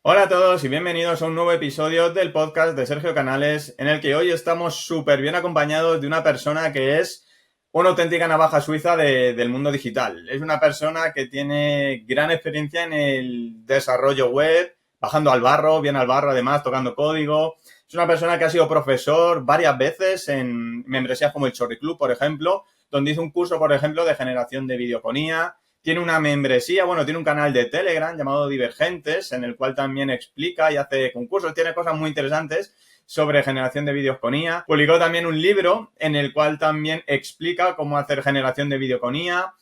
Hola a todos y bienvenidos a un nuevo episodio del podcast de Sergio Canales, en el que hoy estamos súper bien acompañados de una persona que es una auténtica navaja suiza del mundo digital. Es una persona que tiene gran experiencia en el desarrollo web, bajando al barro, bien al barro además, tocando código. Es una persona que ha sido profesor varias veces en membresías como el Chorri Club, por ejemplo, donde hizo un curso, por ejemplo, de generación de videofonía. Tiene una membresía, tiene un canal de Telegram llamado Divergentes, en el cual también explica y hace concursos, tiene cosas muy interesantes sobre generación de vídeos con IA. Publicó también un libro en el cual también explica cómo hacer generación de vídeo con IA.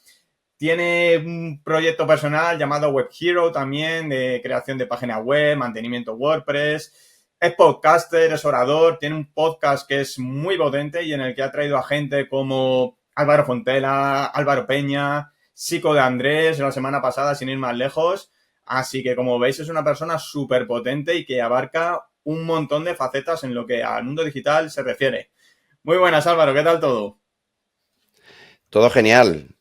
Tiene un proyecto personal llamado Web Hero también, de creación de página web, mantenimiento WordPress. Es podcaster, es orador, tiene un podcast que es muy potente y en el que ha traído a gente como Álvaro Fontela, Álvaro Peña, Sico de Andrés la semana pasada, sin ir más lejos. Así que, como veis, es una persona súper potente y que abarca un montón de facetas en lo que al mundo digital se refiere. Muy buenas, Álvaro, ¿qué tal todo? Todo genial.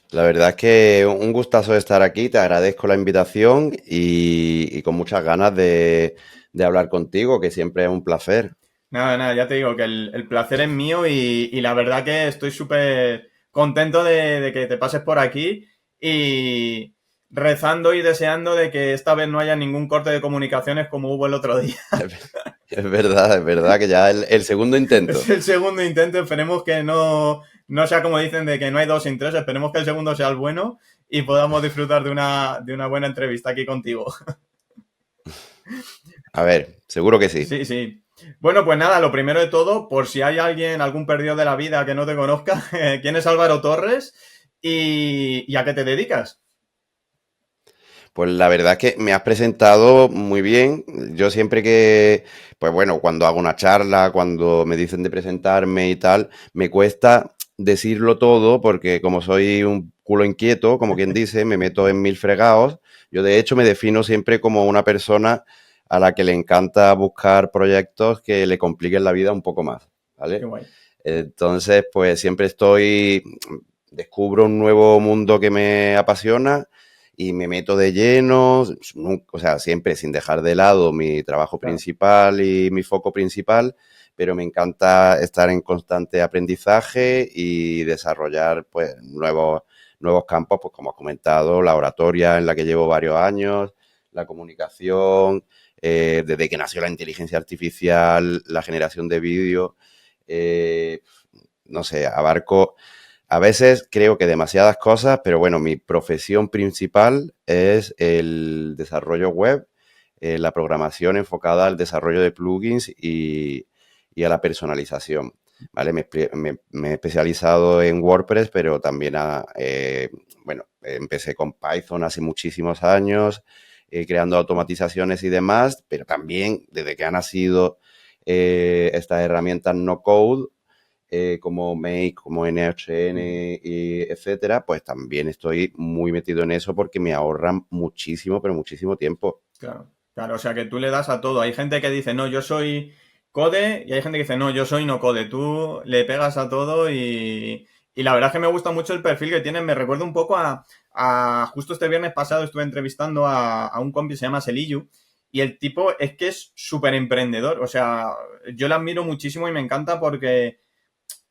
La verdad es que un gustazo de estar aquí. Te agradezco la invitación y con muchas ganas de hablar contigo, que siempre es un placer. Nada, ya te digo que el placer es mío y la verdad que estoy súper contento de que te pases por aquí y rezando y deseando de que esta vez no haya ningún corte de comunicaciones como hubo el otro día. Es verdad que ya el segundo Es intento. el segundo intento, esperemos que no sea como dicen de que no hay dos sin tres, esperemos que el segundo sea el bueno y podamos disfrutar de una buena entrevista aquí contigo. A ver, seguro que sí. Sí, sí. Bueno, pues nada, lo primero de todo, por si hay alguien, algún perdido de la vida que no te conozca, ¿quién es Álvaro Torres y a qué te dedicas? Pues la verdad es que me has presentado muy bien. Yo siempre que, pues bueno, cuando hago una charla, cuando me dicen de presentarme y tal, me cuesta decirlo todo porque como soy un culo inquieto, como quien dice, me meto en mil fregados. Yo de hecho me defino siempre como una persona a la que le encanta buscar proyectos que le compliquen la vida un poco más, Qué ¿vale? guay. Entonces, pues siempre descubro un nuevo mundo que me apasiona y me meto de lleno, o sea, siempre sin dejar de lado mi trabajo Claro. principal y mi foco principal, pero me encanta estar en constante aprendizaje y desarrollar pues nuevos campos, pues como has comentado, la oratoria en la que llevo varios años, la comunicación, desde que nació la inteligencia artificial, la generación de vídeo, eh, no sé, abarco a veces creo que demasiadas cosas, pero bueno, mi profesión principal es el desarrollo web, la programación enfocada al desarrollo de plugins y a la personalización. ¿Vale? Me he especializado en WordPress, pero también, bueno, empecé con Python hace muchísimos años, creando automatizaciones y demás, pero también desde que han nacido estas herramientas no code, como Make, como NHN y etcétera, pues también estoy muy metido en eso porque me ahorran muchísimo, pero muchísimo tiempo. Claro, claro, o sea que tú le das a todo. Hay gente que dice, no, yo soy code y hay gente que dice, no, yo soy no code. Tú le pegas a todo y la verdad es que me gusta mucho el perfil que tienen. Me recuerda un poco a justo este viernes pasado estuve entrevistando a un compi que se llama Selillu y el tipo es que es súper emprendedor. O sea, yo le admiro muchísimo y me encanta porque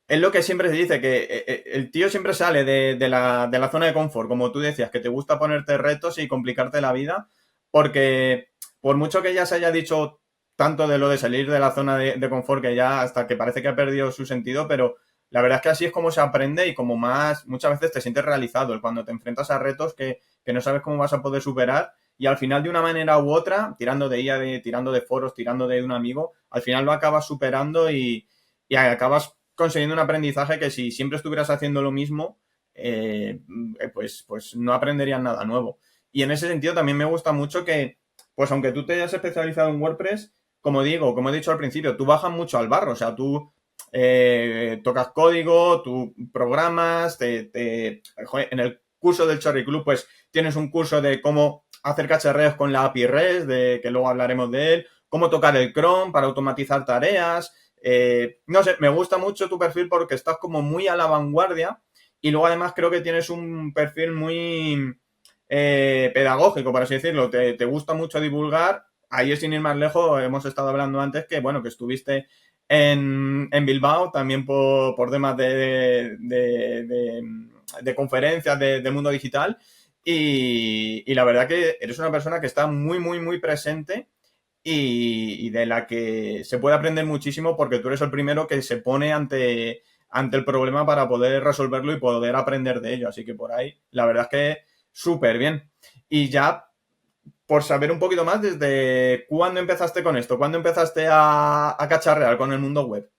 es lo que siempre se dice, que el tío siempre sale de la zona de confort, como tú decías, que te gusta ponerte retos y complicarte la vida, porque por mucho que ya se haya dicho tanto de lo de salir de la zona de confort, que ya hasta que parece que ha perdido su sentido, pero la verdad es que así es como se aprende y como más, muchas veces te sientes realizado, el cuando te enfrentas a retos que no sabes cómo vas a poder superar y al final de una manera u otra, tirando de IA, tirando de foros, tirando de un amigo, al final lo acabas superando y acabas consiguiendo un aprendizaje que si siempre estuvieras haciendo lo mismo, pues no aprenderías nada nuevo. Y en ese sentido también me gusta mucho que, pues aunque tú te hayas especializado en WordPress, como digo, como he dicho al principio, tú bajas mucho al barro, o sea, tú tocas código, tú programas, joder, en el curso del Cherry Club, pues tienes un curso de cómo hacer cacharreos con la API REST, de que luego hablaremos de él, cómo tocar el Chrome para automatizar tareas, no sé, me gusta mucho tu perfil porque estás como muy a la vanguardia y luego además creo que tienes un perfil muy pedagógico, por así decirlo. Te gusta mucho divulgar, ahí sin ir más lejos, hemos estado hablando antes que, bueno, que estuviste en Bilbao también por temas de conferencias del mundo digital y la verdad que eres una persona que está muy, muy, muy presente y de la que se puede aprender muchísimo porque tú eres el primero que se pone ante el problema para poder resolverlo y poder aprender de ello. Así que por ahí, la verdad es que súper bien. Y ya, por saber un poquito más, ¿desde cuándo empezaste con esto? ¿Cuándo empezaste a cacharrear con el mundo web?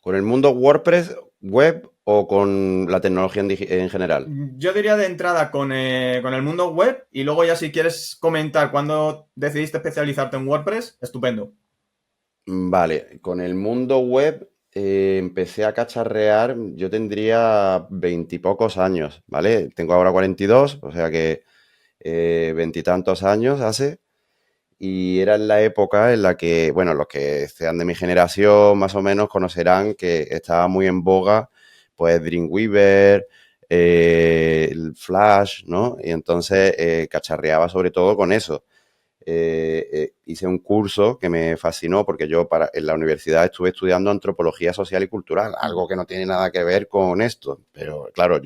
¿Con el mundo WordPress web o con la tecnología en general? Yo diría de entrada con el mundo web y luego ya si quieres comentar cuándo decidiste especializarte en WordPress, estupendo. Vale, con el mundo web empecé a cacharrear, yo tendría veintipocos años, ¿vale? Tengo ahora 42, o sea que veintitantos años hace, y era en la época en la que, bueno, los que sean de mi generación más o menos conocerán que estaba muy en boga, pues Dreamweaver, el Flash, ¿no? Y entonces cacharreaba sobre todo con eso. Hice un curso que me fascinó porque yo en la universidad estuve estudiando antropología social y cultural, algo que no tiene nada que ver con esto. Pero claro,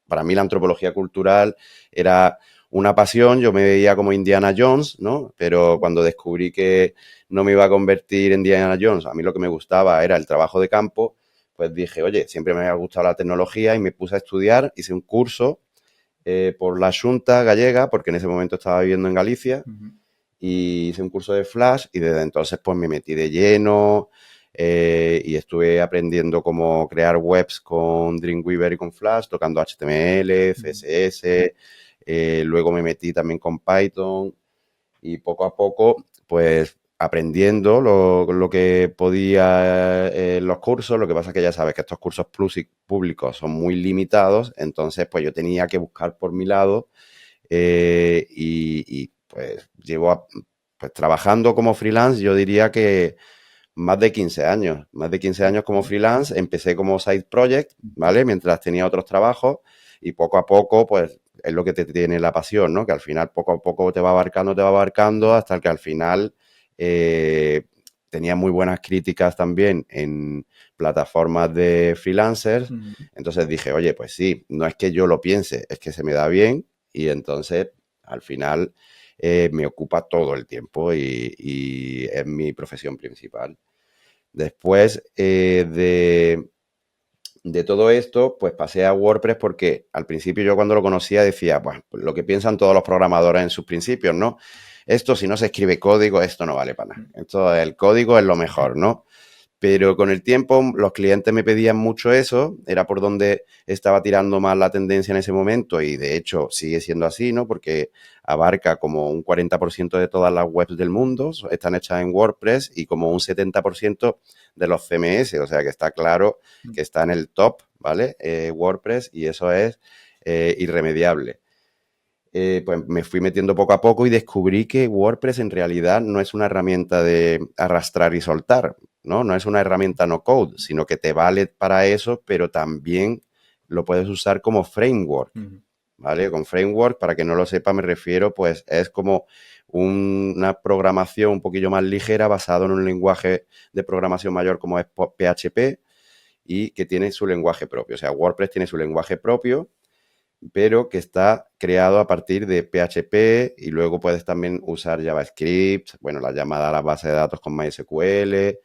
para mí la antropología cultural era una pasión, yo me veía como Indiana Jones, ¿no? Pero cuando descubrí que no me iba a convertir en Indiana Jones, a mí lo que me gustaba era el trabajo de campo, pues dije, oye, siempre me había gustado la tecnología y me puse a estudiar, hice un curso por la Xunta Gallega, porque en ese momento estaba viviendo en Galicia, Ujú. y hice un curso de Flash y desde entonces pues me metí de lleno y estuve aprendiendo cómo crear webs con Dreamweaver y con Flash, tocando HTML, CSS, luego me metí también con Python y poco a poco pues aprendiendo lo que podía en los cursos. Lo que pasa es que ya sabes que estos cursos públicos son muy limitados, entonces pues yo tenía que buscar por mi lado pues llevo pues, trabajando como freelance, yo diría que más de 15 años como freelance, empecé como side project, ¿vale? Mientras tenía otros trabajos y poco a poco, pues es lo que te tiene la pasión, ¿no? Que al final poco a poco te va abarcando hasta que al final eh, tenía muy buenas críticas también en plataformas de freelancers. Ujú. Entonces dije, oye, pues sí, no es que yo lo piense, es que se me da bien y entonces al final me ocupa todo el tiempo y es mi profesión principal. Después de todo esto, pues pasé a WordPress porque al principio yo cuando lo conocía decía, pues lo que piensan todos los programadores en sus principios, ¿no? Esto si no se escribe código, esto no vale para nada. Esto, el código es lo mejor, ¿no? Pero con el tiempo los clientes me pedían mucho eso, era por donde estaba tirando más la tendencia en ese momento y de hecho sigue siendo así, ¿no? Porque abarca como un 40% de todas las webs del mundo, están hechas en WordPress y como un 70% de los CMS, o sea que está claro que está en el top, ¿vale? WordPress y eso es irremediable. Pues me fui metiendo poco a poco y descubrí que WordPress en realidad no es una herramienta de arrastrar y soltar, ¿no? No es una herramienta no code, sino que te vale para eso, pero también lo puedes usar como framework, Ujú. ¿vale? Con framework, para que no lo sepa, me refiero, pues es como una programación un poquillo más ligera basado en un lenguaje de programación mayor como es PHP y que tiene su lenguaje propio. O sea, WordPress tiene su lenguaje propio pero que está creado a partir de PHP y luego puedes también usar JavaScript, bueno, la llamada a la base de datos con MySQL,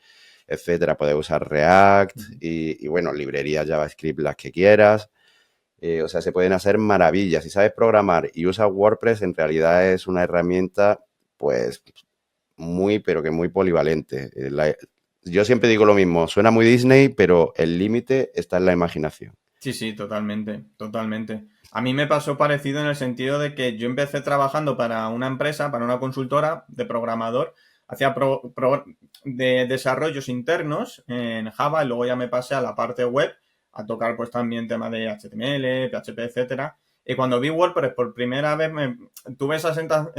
etcétera. Puedes usar React y bueno, librerías JavaScript las que quieras. O sea, se pueden hacer maravillas. Si sabes programar y usas WordPress, en realidad es una herramienta, pues, muy, pero que muy polivalente. Yo siempre digo lo mismo, suena muy Disney, pero el límite está en la imaginación. Sí, sí, totalmente, totalmente. A mí me pasó parecido en el sentido de que yo empecé trabajando para una empresa, para una consultora de programador, hacía de desarrollos internos en Java y luego ya me pasé a la parte web a tocar pues también temas de HTML, PHP, etcétera. Y cuando vi WordPress por primera vez tuve esa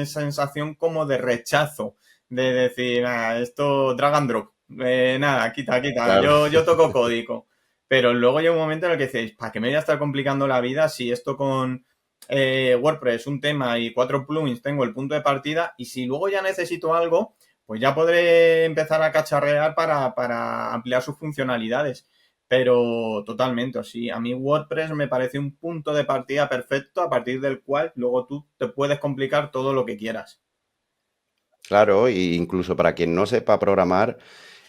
sensación como de rechazo, de decir, "Ah, esto drag and drop, nada, quita, quita, Claro. yo toco código. Pero luego llega un momento en el que dices, ¿para qué me voy a estar complicando la vida si esto WordPress, un tema y 4 plugins, tengo el punto de partida, y si luego ya necesito algo, pues ya podré empezar a cacharrear para ampliar sus funcionalidades. Pero totalmente, sí, a mí WordPress me parece un punto de partida perfecto a partir del cual luego tú te puedes complicar todo lo que quieras. Claro, e incluso para quien no sepa programar,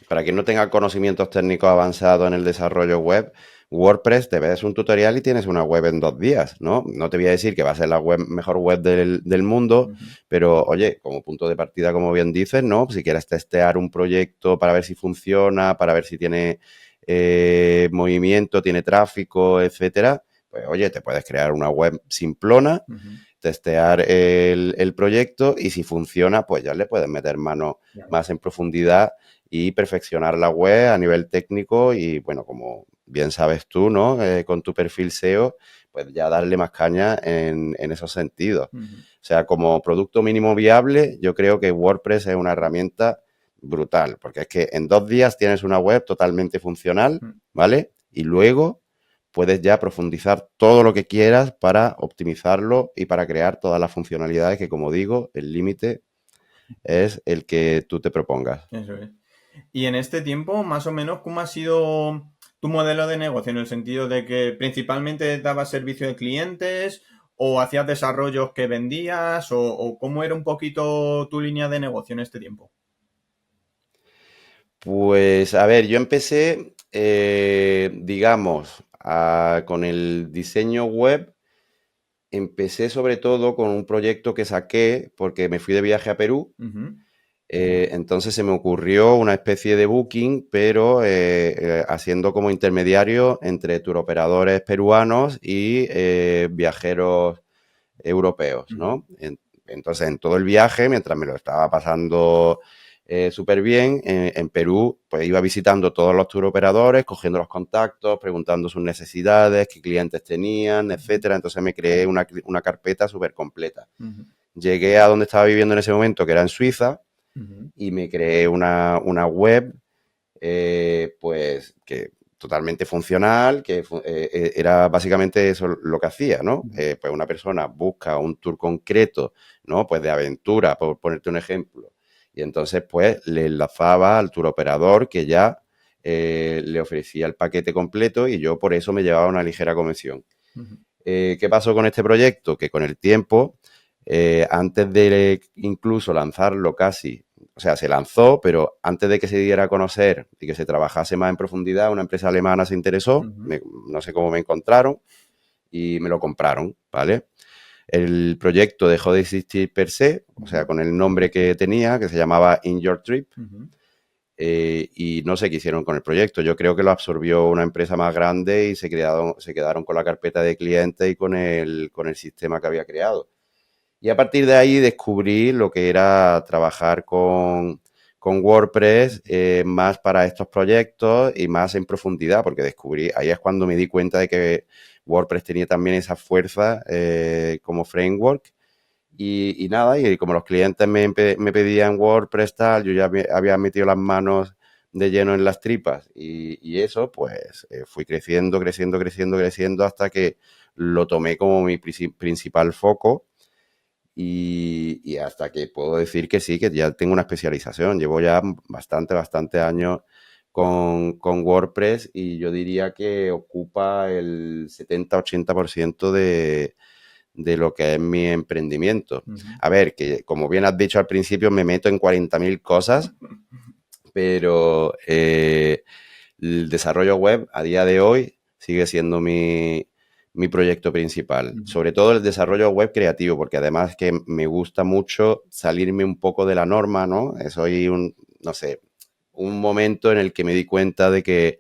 para quien no tenga conocimientos técnicos avanzados en el desarrollo web, WordPress te ves un tutorial y tienes una web en 2 días, ¿no? No te voy a decir que va a ser la mejor web del mundo, Ujú. pero oye, como punto de partida, como bien dices, ¿no? Si quieres testear un proyecto para ver si funciona, para ver si tiene movimiento, tiene tráfico, etcétera, pues oye, te puedes crear una web simplona, Ujú. testear el proyecto y si funciona, pues ya le puedes meter mano Ya. más en profundidad y perfeccionar la web a nivel técnico y, bueno, como bien sabes tú, ¿no? Con tu perfil SEO, pues ya darle más caña en esos sentidos. Ujú. O sea, como producto mínimo viable, yo creo que WordPress es una herramienta brutal, porque es que en 2 días tienes una web totalmente funcional, Ujú. ¿vale? Y luego puedes ya profundizar todo lo que quieras para optimizarlo y para crear todas las funcionalidades que, como digo, el límite es el que tú te propongas. Eso es. Y en este tiempo, más o menos, ¿cómo ha sido tu modelo de negocio? En el sentido de que principalmente dabas servicio de clientes o hacías desarrollos que vendías o cómo era un poquito tu línea de negocio en este tiempo. Pues a ver, yo empecé, digamos, con el diseño web. Empecé sobre todo con un proyecto que saqué porque me fui de viaje a Perú. Ujú. Entonces se me ocurrió una especie de booking, pero haciendo como intermediario entre turoperadores peruanos y viajeros europeos, Ujú. ¿no? Entonces, en todo el viaje, mientras me lo estaba pasando súper bien, en Perú, pues iba visitando todos los turoperadores, cogiendo los contactos, preguntando sus necesidades, qué clientes tenían, Ujú. etcétera. Entonces me creé una carpeta súper completa. Ujú. Llegué a donde estaba viviendo en ese momento, que era en Suiza, Ujú. y me creé una web, pues, que totalmente funcional, que era básicamente eso lo que hacía, ¿no? Ujú. Pues una persona busca un tour concreto, ¿no? Pues de aventura, por ponerte un ejemplo. Y entonces, pues, le enlazaba al tour operador que ya le ofrecía el paquete completo y yo por eso me llevaba una ligera comisión. Ujú. ¿Qué pasó con este proyecto? Que con el tiempo, antes de incluso lanzarlo casi, o sea, se lanzó, pero antes de que se diera a conocer y que se trabajase más en profundidad, una empresa alemana se interesó, Ujú. no sé cómo me encontraron y me lo compraron, ¿vale? El proyecto dejó de existir per se, o sea, Ujú. con el nombre que tenía, que se llamaba In Your Trip, Ujú. y no sé qué hicieron con el proyecto. Yo creo que lo absorbió una empresa más grande y se quedaron con la carpeta de clientes y con el sistema que había creado. Y a partir de ahí descubrí lo que era trabajar con WordPress más para estos proyectos y más en profundidad, porque ahí es cuando me di cuenta de que WordPress tenía también esa fuerza como framework y nada, y como los clientes me pedían WordPress tal, yo ya había metido las manos de lleno en las tripas y eso, pues fui creciendo, creciendo, creciendo, creciendo hasta que lo tomé como mi principal foco y hasta que puedo decir que sí, que ya tengo una especialización. Llevo ya bastante, bastante años con WordPress y yo diría que ocupa el 70-80% de lo que es mi emprendimiento. Ujú. A ver, que como bien has dicho al principio, me meto en 40.000 cosas, pero el desarrollo web a día de hoy sigue siendo mi proyecto principal. Ujú. Sobre todo el desarrollo web creativo, porque además que me gusta mucho salirme un poco de la norma, ¿no? Soy no sé, un momento en el que me di cuenta de que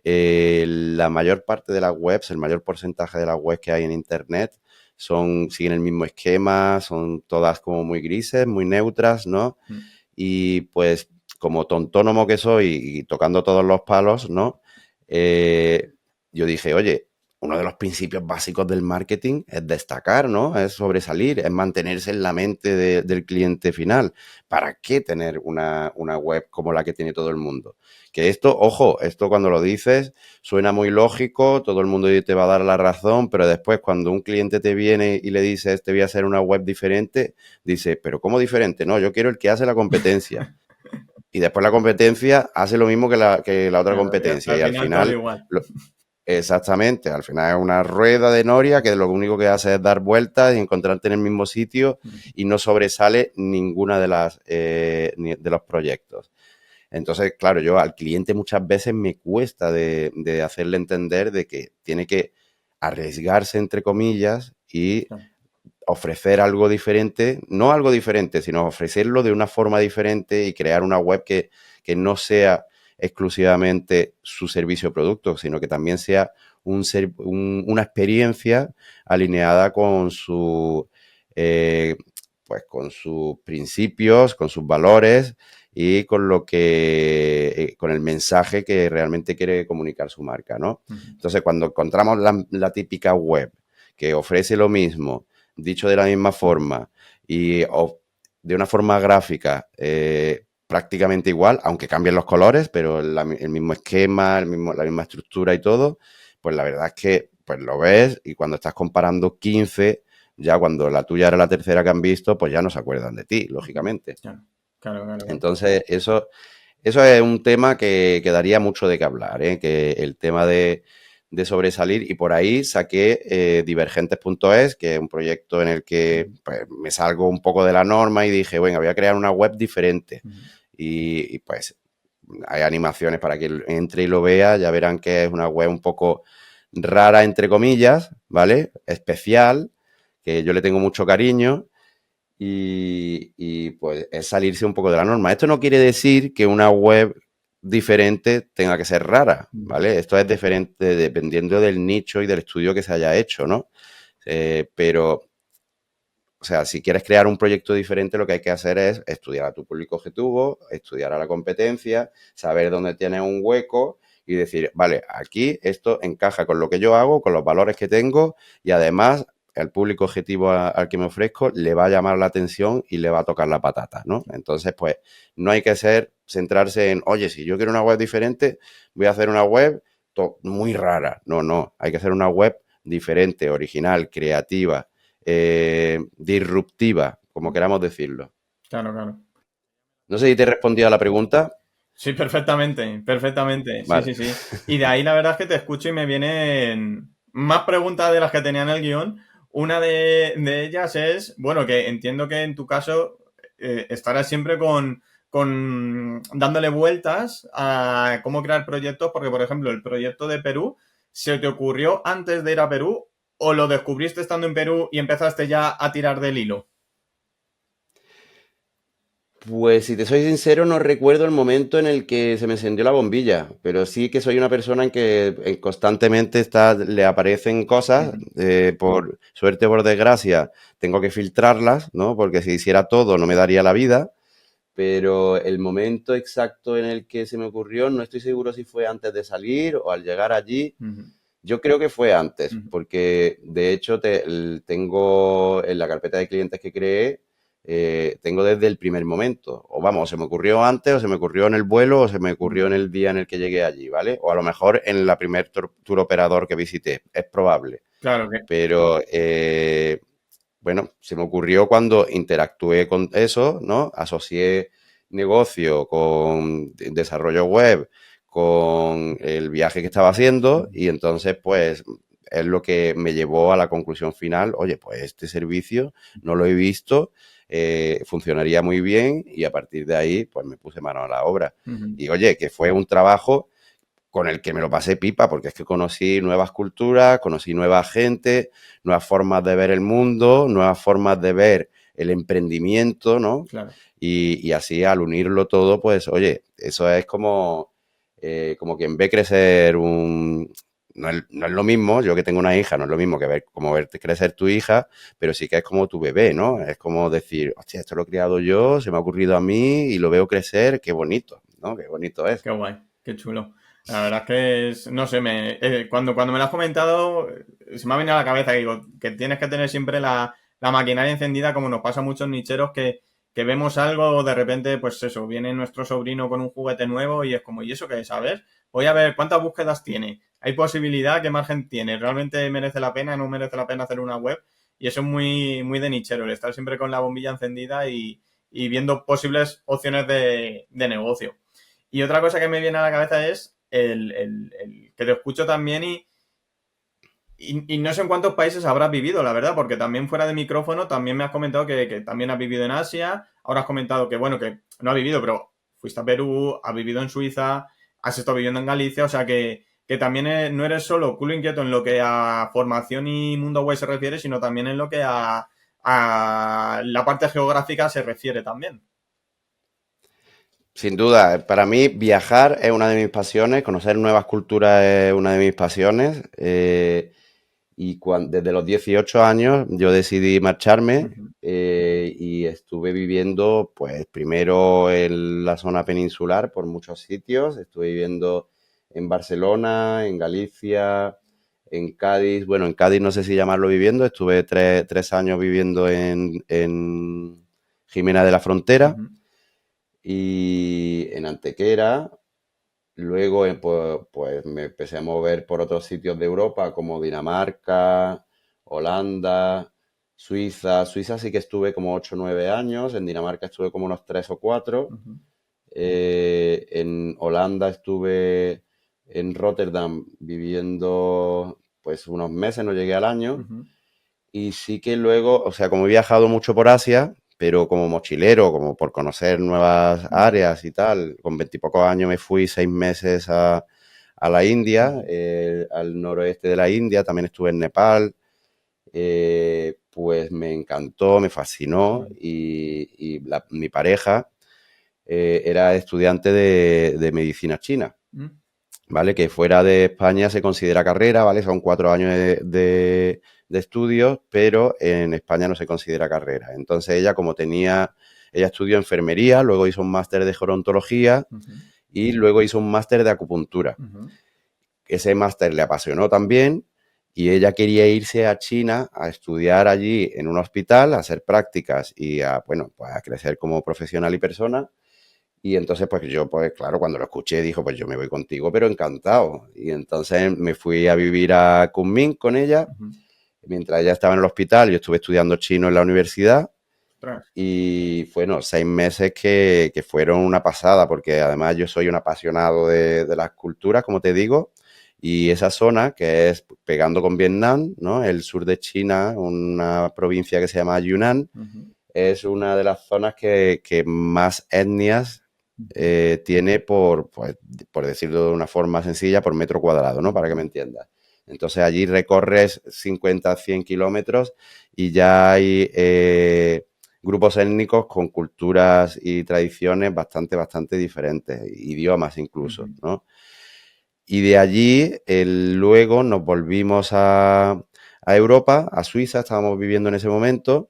la mayor parte de las webs, el mayor porcentaje de las webs que hay en Internet siguen el mismo esquema, son todas como muy grises, muy neutras, ¿no? Ujú. Y pues como tontónomo que soy y tocando todos los palos, ¿no? Yo dije, oye, uno de los principios básicos del marketing es destacar, ¿no? Es sobresalir, es mantenerse en la mente del cliente final. ¿Para qué tener una web como la que tiene todo el mundo? Que esto, ojo, esto cuando lo dices suena muy lógico, todo el mundo te va a dar la razón, pero después cuando un cliente te viene y le dices, te voy a hacer una web diferente, dice, ¿pero cómo diferente? No, yo quiero el que hace la competencia. Y después la competencia hace lo mismo que la otra Claro, competencia. al Y al final todo final, igual. exactamente, al final es una rueda de noria que lo único que hace es dar vueltas y encontrarte en el mismo sitio y no sobresale ninguna de los proyectos. Entonces, claro, yo al cliente muchas veces me cuesta de hacerle entender de que tiene que arriesgarse, entre comillas, y Claro. ofrecer algo diferente, no algo diferente, sino ofrecerlo de una forma diferente y crear una web que no sea exclusivamente su servicio o producto, sino que también sea una experiencia alineada con pues con sus principios, con sus valores y con con el mensaje que realmente quiere comunicar su marca, ¿no? Entonces, cuando encontramos la típica web que ofrece lo mismo, dicho de la misma forma y de una forma gráfica prácticamente igual, aunque cambien los colores, pero el mismo esquema, la misma estructura y todo, pues la verdad es que pues lo ves y cuando estás comparando 15, ya cuando la tuya era la tercera que han visto, pues ya no se acuerdan de ti, lógicamente. Claro, claro, claro. Entonces, eso es un tema que daría mucho de qué hablar, ¿eh? Que el tema de sobresalir, y por ahí saqué Divergentes.es, que es un proyecto en el que pues, me salgo un poco de la norma y dije, bueno, voy a crear una web diferente. Y pues hay animaciones para que entre y lo vea, ya verán que es una web un poco rara, entre comillas, ¿vale? Especial, que yo le tengo mucho cariño. Y pues es salirse un poco de la norma. Esto no quiere decir que una web diferente tenga que ser rara, ¿vale? Esto es diferente dependiendo del nicho y del estudio que se haya hecho, ¿no? Pero, o sea, si quieres crear un proyecto diferente, lo que hay que hacer es estudiar a tu público objetivo, estudiar a la competencia, saber dónde tienes un hueco y decir, vale, aquí esto encaja con lo que yo hago, con los valores que tengo y además el público objetivo al que me ofrezco le va a llamar la atención y le va a tocar la patata, ¿no? Entonces, pues, no hay que centrarse en, oye, si yo quiero una web diferente, voy a hacer una web muy rara. No, hay que hacer una web diferente, original, creativa, disruptiva, como queramos decirlo. Claro, claro. No sé si te he respondido a la pregunta. Sí, perfectamente, perfectamente. Sí, Vale. sí, sí. Y de ahí la verdad es que te escucho y me vienen más preguntas de las que tenía en el guión. Una de ellas es, bueno, que entiendo que en tu caso estarás siempre con dándole vueltas a cómo crear proyectos, porque por ejemplo el proyecto de Perú, ¿se te ocurrió antes de ir a Perú o lo descubriste estando en Perú y empezaste ya a tirar del hilo? Pues si te soy sincero, no recuerdo el momento en el que se me encendió la bombilla, pero sí que soy una persona en que constantemente le aparecen cosas, por suerte o por desgracia, tengo que filtrarlas, ¿no? Porque si hiciera todo no me daría la vida, pero el momento exacto en el que se me ocurrió, no estoy seguro si fue antes de salir o al llegar allí. Yo creo que fue antes, porque de hecho tengo en la carpeta de clientes que creé, tengo desde el primer momento. O vamos, se me ocurrió antes, o se me ocurrió en el vuelo, o se me ocurrió en el día en el que llegué allí, ¿vale? O a lo mejor en la primer tour operador que visité. Es probable. Claro que. Pero, bueno, se me ocurrió cuando interactué con eso, ¿no? Asocié negocio con desarrollo web, con el viaje que estaba haciendo y entonces, pues, es lo que me llevó a la conclusión final, oye, pues este servicio no lo he visto, funcionaría muy bien y a partir de ahí, pues me puse mano a la obra. Y oye, que fue un trabajo con el que me lo pasé pipa, porque es que conocí nuevas culturas, conocí nueva gente, nuevas formas de ver el mundo, nuevas formas de ver el emprendimiento, ¿no? Claro. Y así al unirlo todo, pues, oye, eso es como quien ve crecer no es lo mismo, yo que tengo una hija, no es lo mismo que como verte crecer tu hija, pero sí que es como tu bebé, ¿no? Es como decir, hostia, esto lo he criado yo, se me ha ocurrido a mí y lo veo crecer, qué bonito, ¿no? Qué bonito es. Qué guay, qué chulo. La verdad es que no sé, cuando me lo has comentado, se me ha venido a la cabeza que digo, que tienes que tener siempre la maquinaria encendida, como nos pasa a muchos nicheros que vemos algo, de repente, pues eso, viene nuestro sobrino con un juguete nuevo y es como, ¿y eso qué es? A ver, voy a ver cuántas búsquedas tiene, hay posibilidad, qué margen tiene, realmente merece la pena, no merece la pena hacer una web. Y eso es muy, muy de nichero, el estar siempre con la bombilla encendida y viendo posibles opciones de negocio. Y otra cosa que me viene a la cabeza es el que te escucho también y no sé en cuántos países habrás vivido, la verdad, porque también fuera de micrófono también me has comentado que también has vivido en Asia, ahora has comentado que, bueno, que no has vivido, pero fuiste a Perú, has vivido en Suiza, has estado viviendo en Galicia, o sea que también no eres solo culo inquieto en lo que a formación y mundo web se refiere, sino también en lo que a la parte geográfica se refiere también. Sin duda, para mí viajar es una de mis pasiones, conocer nuevas culturas es una de mis pasiones. Y desde los 18 años yo decidí marcharme Ujú, y estuve viviendo, pues primero en la zona peninsular por muchos sitios. Estuve viviendo en Barcelona, en Galicia, en Cádiz. Bueno, en Cádiz no sé si llamarlo viviendo. Estuve 3 años viviendo en Jimena de la Frontera ujú, y en Antequera. Luego, pues me empecé a mover por otros sitios de Europa como Dinamarca, Holanda, Suiza. Suiza sí que estuve como 8 o 9 años. En Dinamarca estuve como unos 3 o 4. ujú, En Holanda estuve en Rotterdam viviendo pues unos meses, no llegué al año. ujú, Y sí que luego, o sea, como he viajado mucho por Asia, pero como mochilero, como por conocer nuevas ujú, áreas y tal, con 20 y pocos años me fui 6 meses a la India, ujú, al noroeste de la India, también estuve en Nepal, pues me encantó, me fascinó ujú, y mi pareja era estudiante de medicina china. ujú, ¿Vale? Que fuera de España se considera carrera, ¿vale? Son 4 años de estudios, pero en España no se considera carrera. Entonces ella estudió enfermería, luego hizo un máster de gerontología ujú, y luego hizo un máster de acupuntura. ujú, Ese máster le apasionó también y ella quería irse a China a estudiar allí en un hospital, a hacer prácticas y bueno, pues a crecer como profesional y persona. Y entonces, pues yo, pues claro, cuando lo escuché, dijo, pues yo me voy contigo, pero encantado. Y entonces me fui a vivir a Kunming con ella. ujú. Mientras ella estaba en el hospital, yo estuve estudiando chino en la universidad. Ostras. Y bueno, 6 meses que fueron una pasada, porque además yo soy un apasionado de las culturas, como te digo. Y esa zona, que es pegando con Vietnam, ¿no? El sur de China, una provincia que se llama Yunnan, Ujú, es una de las zonas que más etnias ujú, tiene pues, por decirlo de una forma sencilla, por metro cuadrado, ¿no? Para que me ujú, entiendas. Entonces allí recorres 50, 100 kilómetros y ya hay grupos étnicos con culturas y tradiciones bastante, bastante diferentes, idiomas incluso, ujú, ¿no? Y de allí luego nos volvimos a Europa, a Suiza, estábamos viviendo en ese momento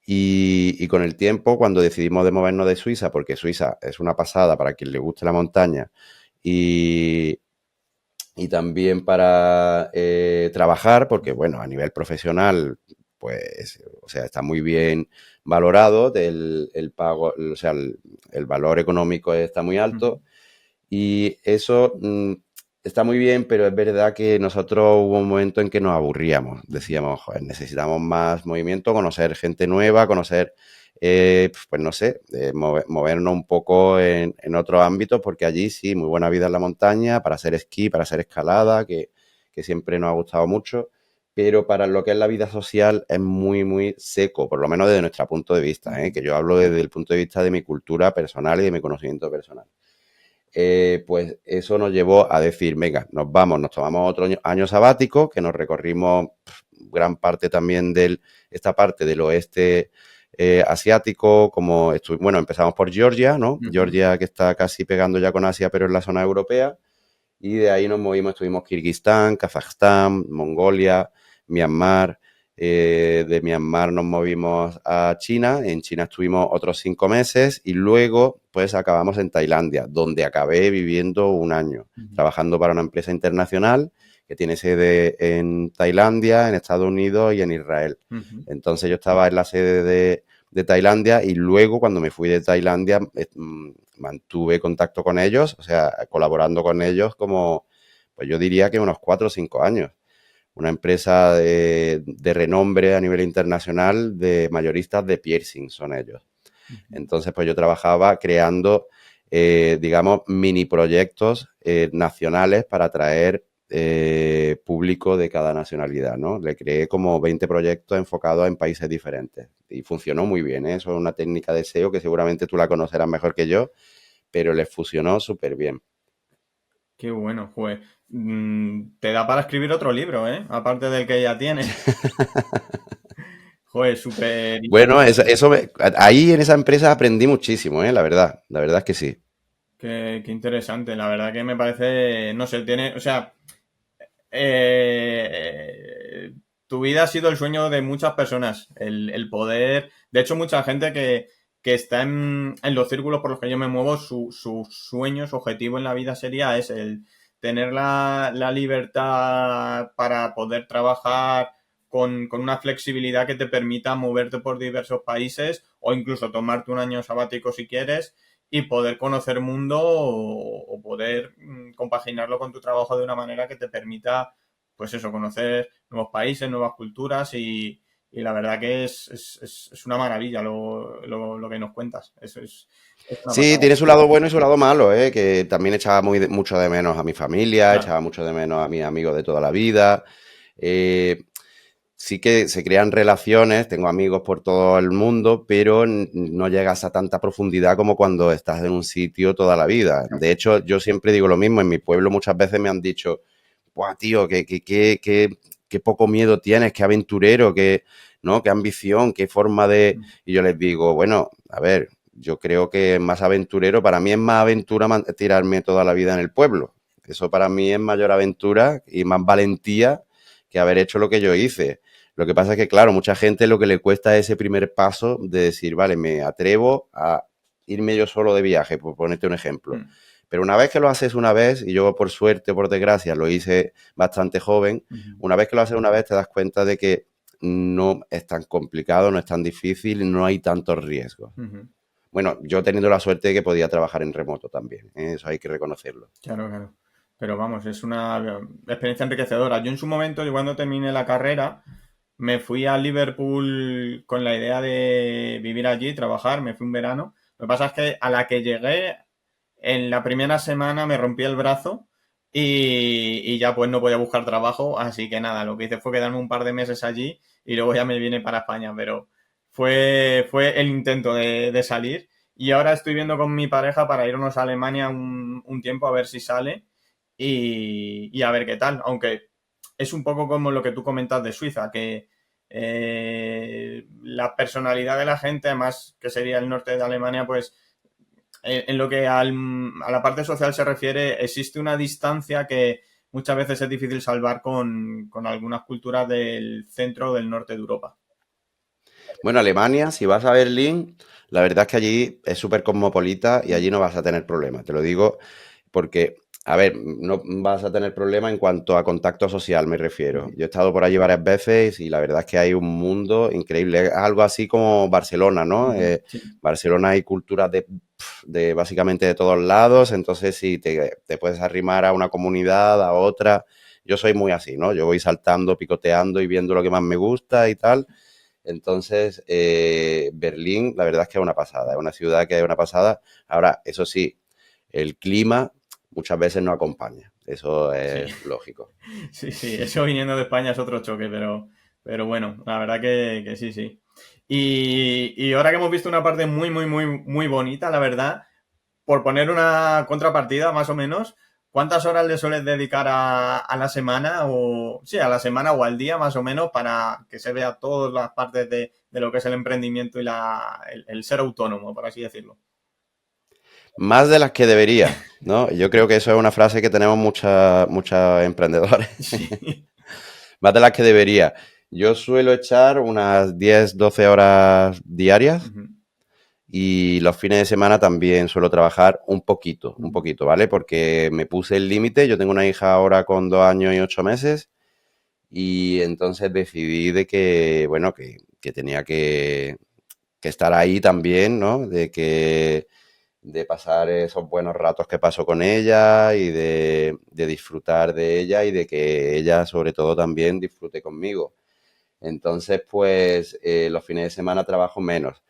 y con el tiempo, cuando decidimos de movernos de Suiza, porque Suiza es una pasada para quien le guste la montaña y, y también para trabajar, porque bueno, a nivel profesional, pues, o sea, está muy bien valorado, el pago, o sea, el valor económico está muy ujú, alto y eso está muy bien, pero es verdad que nosotros hubo un momento en que nos aburríamos. ujú, Decíamos, joder, necesitamos más movimiento, conocer gente nueva, conocer, pues no sé, movernos un poco en otros ámbitos, porque allí sí, muy buena vida en la montaña, para hacer esquí, para hacer escalada, que siempre nos ha gustado mucho. Pero para lo que es la vida social es muy, muy seco, por lo menos desde nuestro punto de vista, ¿eh? ujú, Que yo hablo desde el punto de vista de mi cultura personal y de mi conocimiento personal. Pues eso nos llevó a decir, venga, nos vamos, nos tomamos otro año sabático, que nos recorrimos gran parte también de esta parte del oeste asiático, bueno, empezamos por Georgia, ¿no? ujú, Georgia que está casi pegando ya con Asia, pero en la zona europea, y de ahí nos movimos, estuvimos Kirguistán, Kazajstán, Mongolia, Myanmar. De Myanmar nos movimos a China, en China estuvimos otros 5 meses y luego pues acabamos en Tailandia, donde acabé viviendo un año, Ujú. trabajando para una empresa internacional que tiene sede en Tailandia, en Estados Unidos y en Israel. Ujú. Entonces yo estaba en la sede de Tailandia y luego cuando me fui de Tailandia mantuve contacto con ellos, o sea, colaborando con ellos como, pues yo diría que unos 4 o 5 años. Una empresa de renombre a nivel internacional de mayoristas de piercing son ellos. Ujú. Entonces, pues yo trabajaba creando, digamos, mini proyectos nacionales para atraer público de cada nacionalidad, ¿no? Le creé como 20 proyectos enfocados en países diferentes y funcionó muy bien, ¿eh? Eso es una técnica de SEO que seguramente tú la conocerás mejor que yo, pero les funcionó súper bien. Qué bueno, pues te da para escribir otro libro, ¿eh? Aparte del que ya tienes. Joder, súper. Bueno, ahí en esa empresa aprendí muchísimo, ¿eh? La verdad es que sí. Qué interesante. La verdad que me parece, no sé, tiene, o sea, tu vida ha sido el sueño de muchas personas, el poder, de hecho mucha gente que está en los círculos por los que yo me muevo, su sueño, su objetivo en la vida sería es el tener la libertad para poder trabajar con una flexibilidad que te permita moverte por diversos países o incluso tomarte un año sabático si quieres y poder conocer mundo o poder compaginarlo con tu trabajo de una manera que te permita, pues eso, conocer nuevos países, nuevas culturas y la verdad que es una maravilla lo que nos cuentas. Es una Sí, pasada. tiene su lado bueno y su lado malo, ¿eh? Que también echaba mucho de menos a mi familia, Claro. echaba mucho de menos a mis amigos de toda la vida. Eh, sí que se crean relaciones, tengo amigos por todo el mundo, pero no llegas a tanta profundidad como cuando estás en un sitio toda la vida. De hecho, yo siempre digo lo mismo, en mi pueblo muchas veces me han dicho, ¡buah, tío, qué poco miedo tienes, qué aventurero, ¿no? Qué ambición, qué forma de... Y yo les digo, bueno, a ver, yo creo que más aventurero, para mí es más aventura tirarme toda la vida en el pueblo. Eso para mí es mayor aventura y más valentía que haber hecho lo que yo hice. Lo que pasa es que, claro, mucha gente lo que le cuesta es ese primer paso de decir, vale, me atrevo a irme yo solo de viaje, por ponerte un ejemplo. Mm. Pero una vez que lo haces una vez, y yo por suerte o por desgracia lo hice bastante joven, Ujú. una vez que lo haces una vez te das cuenta de que no es tan complicado, no es tan difícil, no hay tantos riesgos. Ujú. Bueno, yo he tenido la suerte de que podía trabajar en remoto también, ¿eh? Eso hay que reconocerlo. Claro, claro. Pero vamos, es una experiencia enriquecedora. Yo en su momento, yo cuando terminé la carrera, me fui a Liverpool con la idea de vivir allí, trabajar, me fui un verano. Lo que pasa es que a la que llegué, en la primera semana me rompí el brazo y ya pues no podía buscar trabajo, así que nada, lo que hice fue quedarme un par de meses allí y luego ya me vine para España, pero fue el intento de salir y ahora estoy viendo con mi pareja para irnos a Alemania un tiempo a ver si sale y a ver qué tal, aunque es un poco como lo que tú comentas de Suiza, que la personalidad de la gente, además que sería el norte de Alemania, pues en lo que a la parte social se refiere, existe una distancia que muchas veces es difícil salvar con algunas culturas del centro o del norte de Europa. Bueno, Alemania, si vas a Berlín, la verdad es que allí es súper cosmopolita y allí no vas a tener problemas. Te lo digo porque, a ver, no vas a tener problemas en cuanto a contacto social, me refiero. Yo he estado por allí varias veces y la verdad es que hay un mundo increíble. Es algo así como Barcelona, ¿no? Sí. Barcelona hay culturas de básicamente de todos lados, entonces sí, te puedes arrimar a una comunidad, a otra. Yo soy muy así, ¿no? Yo voy saltando, picoteando y viendo lo que más me gusta y tal. Entonces, Berlín, la verdad es que es una pasada, es una ciudad que es una pasada. Ahora, eso sí, el clima muchas veces no acompaña, eso Sí, es lógico. sí, sí, eso viniendo de España es otro choque, pero bueno, la verdad que sí, sí. Y ahora que hemos visto una parte muy, muy, muy, muy bonita, la verdad, por poner una contrapartida más o menos, ¿cuántas horas le sueles dedicar a la semana o, sí, a la semana o al día más o menos para que se vea todas las partes de lo que es el emprendimiento y el ser autónomo, por así decirlo? Más de las que debería, ¿no? Yo creo que eso es una frase que tenemos muchos emprendedores, Sí. más de las que debería. Yo suelo echar unas 10, 12 horas diarias Ujú. Y los fines de semana también suelo trabajar un poquito, ¿vale? Porque me puse el límite. Yo tengo una hija ahora con 2 años y 8 meses y entonces decidí de que, bueno, que tenía que estar ahí también, ¿no? De pasar esos buenos ratos que paso con ella y de disfrutar de ella y de que ella sobre todo también disfrute conmigo. Entonces, pues los fines de semana trabajo menos.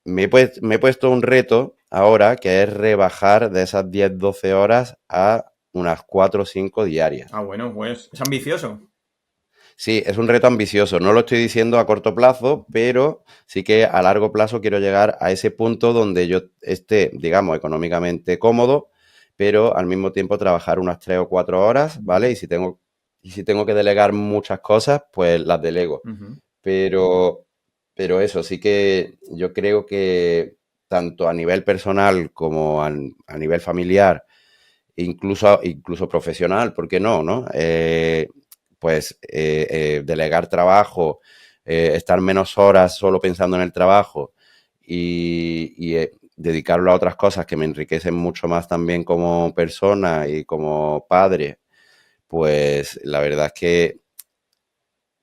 Me he puesto un reto ahora que es rebajar de esas 10 12 horas a unas 4 o 5 diarias. Ah, bueno, pues es ambicioso. Sí, es un reto ambicioso. No lo estoy diciendo a corto plazo, pero sí que a largo plazo quiero llegar a ese punto donde yo esté, digamos, económicamente cómodo, pero al mismo tiempo trabajar unas 3 o 4 horas, ¿vale? Y si tengo que delegar muchas cosas, pues las delego. Ujú. Pero, pero eso, sí que yo creo que tanto a nivel personal como a nivel familiar, incluso profesional, ¿por qué no? ¿No? Pues delegar trabajo, estar menos horas solo pensando en el trabajo y dedicarlo a otras cosas que me enriquecen mucho más también como persona y como padre, pues la verdad es que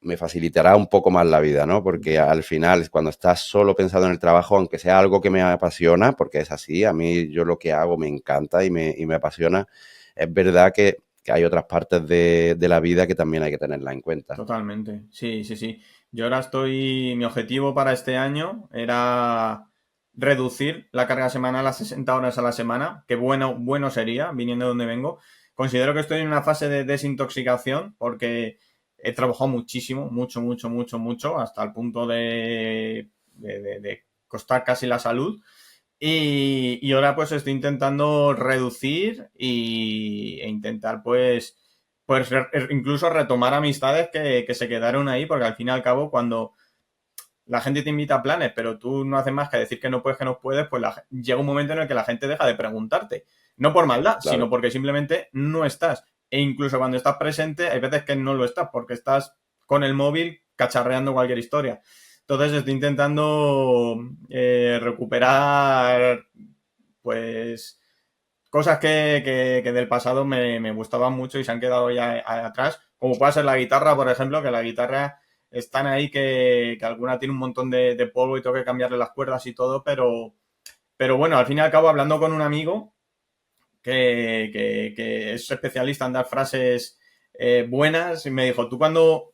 me facilitará un poco más la vida, ¿no? Porque al final, cuando estás solo pensando en el trabajo, aunque sea algo que me apasiona, porque es así, a mí yo lo que hago me encanta y me apasiona, es verdad que hay otras partes de la vida que también hay que tenerla en cuenta. Totalmente, sí, sí, sí. Yo ahora mi objetivo para este año era reducir la carga semanal a 60 horas a la semana, que bueno, bueno sería, viniendo de donde vengo. Considero que estoy en una fase de desintoxicación porque he trabajado muchísimo, mucho, mucho, mucho, mucho, hasta el punto de costar casi la salud. Y ahora pues estoy intentando reducir e intentar pues incluso retomar amistades que se quedaron ahí, porque al fin y al cabo cuando la gente te invita a planes, pero tú no haces más que decir que no puedes, pues llega un momento en el que la gente deja de preguntarte. No por maldad, sino Claro, porque simplemente no estás. E incluso cuando estás presente, hay veces que no lo estás, porque estás con el móvil cacharreando cualquier historia. Entonces estoy intentando recuperar, pues, cosas que del pasado me gustaban mucho y se han quedado ya atrás, como puede ser la guitarra, por ejemplo, que la guitarra están ahí que alguna tiene un montón de polvo y tengo que cambiarle las cuerdas y todo, pero bueno, al fin y al cabo, hablando con un amigo que es especialista en dar frases buenas, y me dijo, tú cuando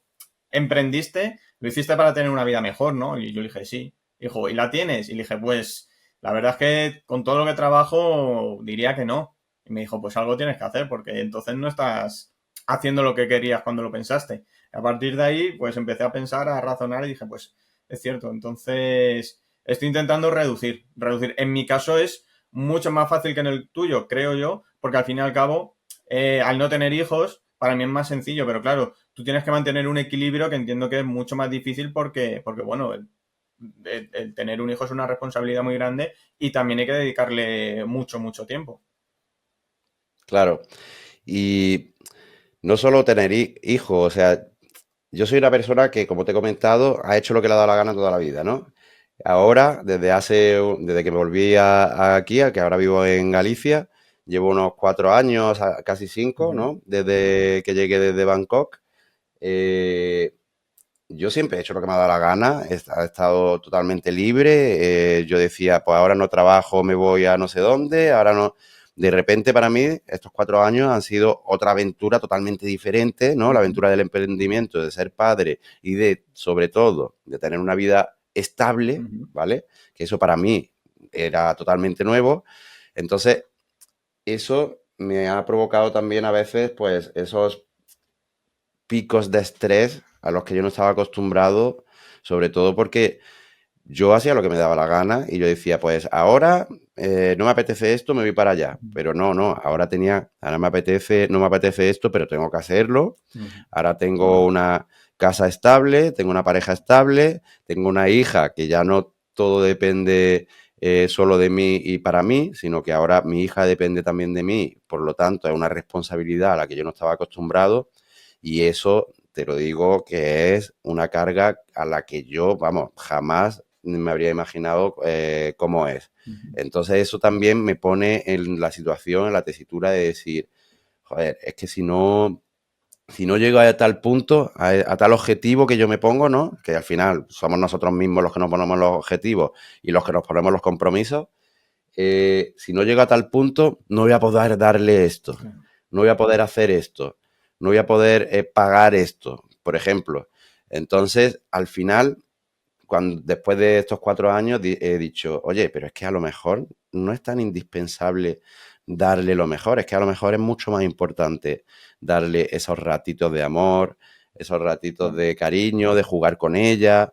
emprendiste, lo hiciste para tener una vida mejor, ¿no? Y yo le dije, sí. Dijo, ¿y la tienes? Y le dije, pues la verdad es que con todo lo que trabajo diría que no. Y me dijo, pues algo tienes que hacer porque entonces no estás haciendo lo que querías cuando lo pensaste. Y a partir de ahí, pues empecé a pensar, a razonar y dije, pues es cierto. Entonces, estoy intentando reducir. Reducir. En mi caso es mucho más fácil que en el tuyo, creo yo, porque al fin y al cabo, al no tener hijos, para mí es más sencillo, pero claro, tú tienes que mantener un equilibrio que entiendo que es mucho más difícil porque bueno, el tener un hijo es una responsabilidad muy grande y también hay que dedicarle mucho, mucho tiempo. claro. Y no solo tener hijos, o sea, yo soy una persona que, como te he comentado, ha hecho lo que le ha dado la gana toda la vida, ¿no? Ahora, desde que me volví aquí, a que ahora vivo en Galicia, llevo unos 4 años, casi 5, Ujú. ¿no? Desde que llegué desde Bangkok. Eh, yo siempre he hecho lo que me ha dado la gana, he estado totalmente libre. Yo decía, pues ahora no trabajo, me voy a no sé dónde, ahora no. De repente para mí estos 4 años han sido otra aventura totalmente diferente, ¿no? La Ujú. aventura del emprendimiento, de ser padre y sobre todo, de tener una vida estable, Ujú. ¿vale? Que eso para mí era totalmente nuevo. Entonces, eso me ha provocado también a veces, pues, esos picos de estrés a los que yo no estaba acostumbrado, sobre todo porque yo hacía lo que me daba la gana y yo decía, pues ahora no me apetece esto, me voy para allá. Pero no, no, ahora no me apetece esto, pero tengo que hacerlo. Ujú. Ahora tengo una casa estable, tengo una pareja estable, tengo una hija que ya no todo depende solo de mí y para mí, sino que ahora mi hija depende también de mí. Por lo tanto, es una responsabilidad a la que yo no estaba acostumbrado y eso te lo digo que es una carga a la que yo, vamos, jamás me habría imaginado cómo es. Ujú. Entonces eso también me pone en la situación, en la tesitura de decir, joder, es que si no llego a tal punto, a tal objetivo que yo me pongo, ¿no? Que al final somos nosotros mismos los que nos ponemos los objetivos y los que nos ponemos los compromisos. Si no llego a tal punto, no voy a poder darle esto, Claro. no voy a poder hacer esto, no voy a poder pagar esto, por ejemplo. Entonces, al final, después de estos 4 años, he dicho, oye, pero es que a lo mejor no es tan indispensable darle lo mejor, es que a lo mejor es mucho más importante darle esos ratitos de amor, esos ratitos Claro. de cariño, de jugar con ella.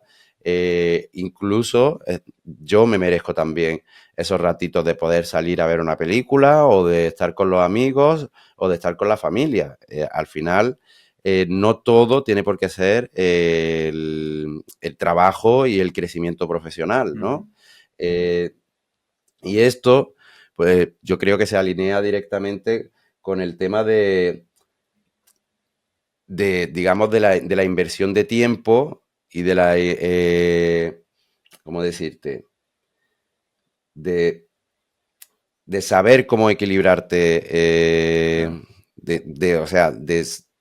Incluso yo me merezco también esos ratitos de poder salir a ver una película o de estar con los amigos o de estar con la familia. Al final, no todo tiene por qué ser el trabajo y el crecimiento profesional, ¿no? Ujú. Y esto, pues yo creo que se alinea directamente con el tema digamos, de la inversión de tiempo y de la, ¿cómo decirte? De, de saber cómo equilibrarte, Claro. o sea,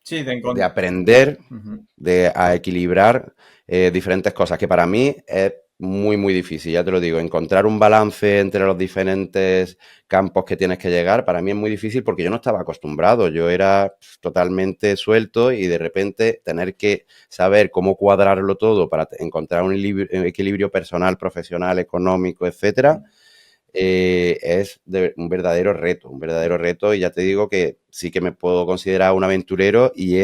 Sí, de aprender Ujú. a equilibrar diferentes cosas, que para mí es muy, muy difícil, ya te lo digo, encontrar un balance entre los diferentes campos que tienes que llegar, para mí es muy difícil porque yo no estaba acostumbrado, yo era totalmente suelto y de repente tener que saber cómo cuadrarlo todo para encontrar un equilibrio personal, profesional, económico, etcétera, es un verdadero reto y ya te digo que sí que me puedo considerar un aventurero y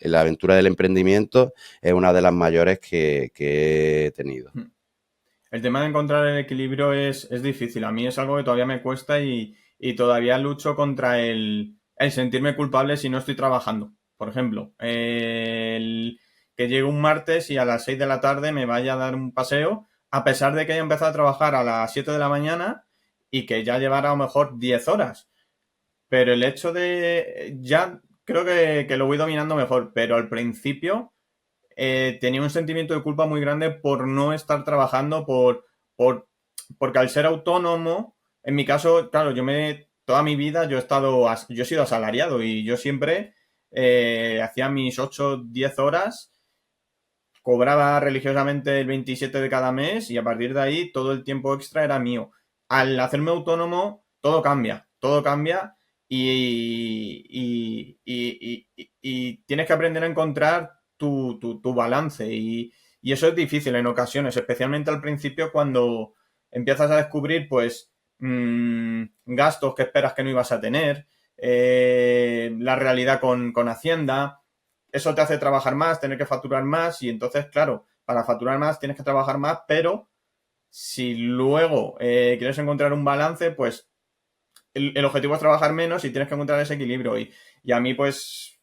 la aventura del emprendimiento, es una de las mayores que he tenido. Ujú. El tema de encontrar el equilibrio es difícil. A mí es algo que todavía me cuesta y todavía lucho contra el sentirme culpable si no estoy trabajando. Por ejemplo, el que llegue un martes y a las 6 de la tarde me vaya a dar un paseo, a pesar de que haya empezado a trabajar a las 7 de la mañana y que ya llevara a lo mejor 10 horas. Pero el hecho de... Ya creo que lo voy dominando mejor, pero al principio tenía un sentimiento de culpa muy grande por no estar trabajando, por porque al ser autónomo, en mi caso, claro, toda mi vida yo he sido asalariado y yo siempre hacía mis 8 10 horas, cobraba religiosamente el 27 de cada mes y a partir de ahí todo el tiempo extra era mío. Al hacerme autónomo, todo cambia y tienes que aprender a encontrar tu balance y eso es difícil en ocasiones, especialmente al principio cuando empiezas a descubrir pues gastos que esperas que no ibas a tener, la realidad con Hacienda, eso te hace trabajar más, tener que facturar más y entonces, claro, para facturar más tienes que trabajar más, pero si luego quieres encontrar un balance, pues el objetivo es trabajar menos y tienes que encontrar ese equilibrio. Y a mí, pues,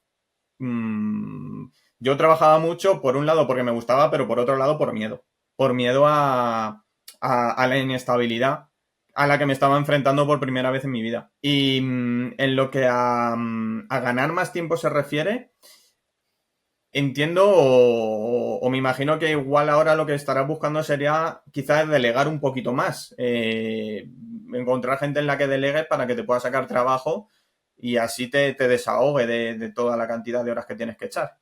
mmm, yo trabajaba mucho, por un lado porque me gustaba, pero por otro lado por miedo. Por miedo a la inestabilidad a la que me estaba enfrentando por primera vez en mi vida. Y en lo que a ganar más tiempo se refiere, entiendo o me imagino que igual ahora lo que estarás buscando sería quizás delegar un poquito más, encontrar gente en la que delegues para que te pueda sacar trabajo y así te desahogue de toda la cantidad de horas que tienes que echar.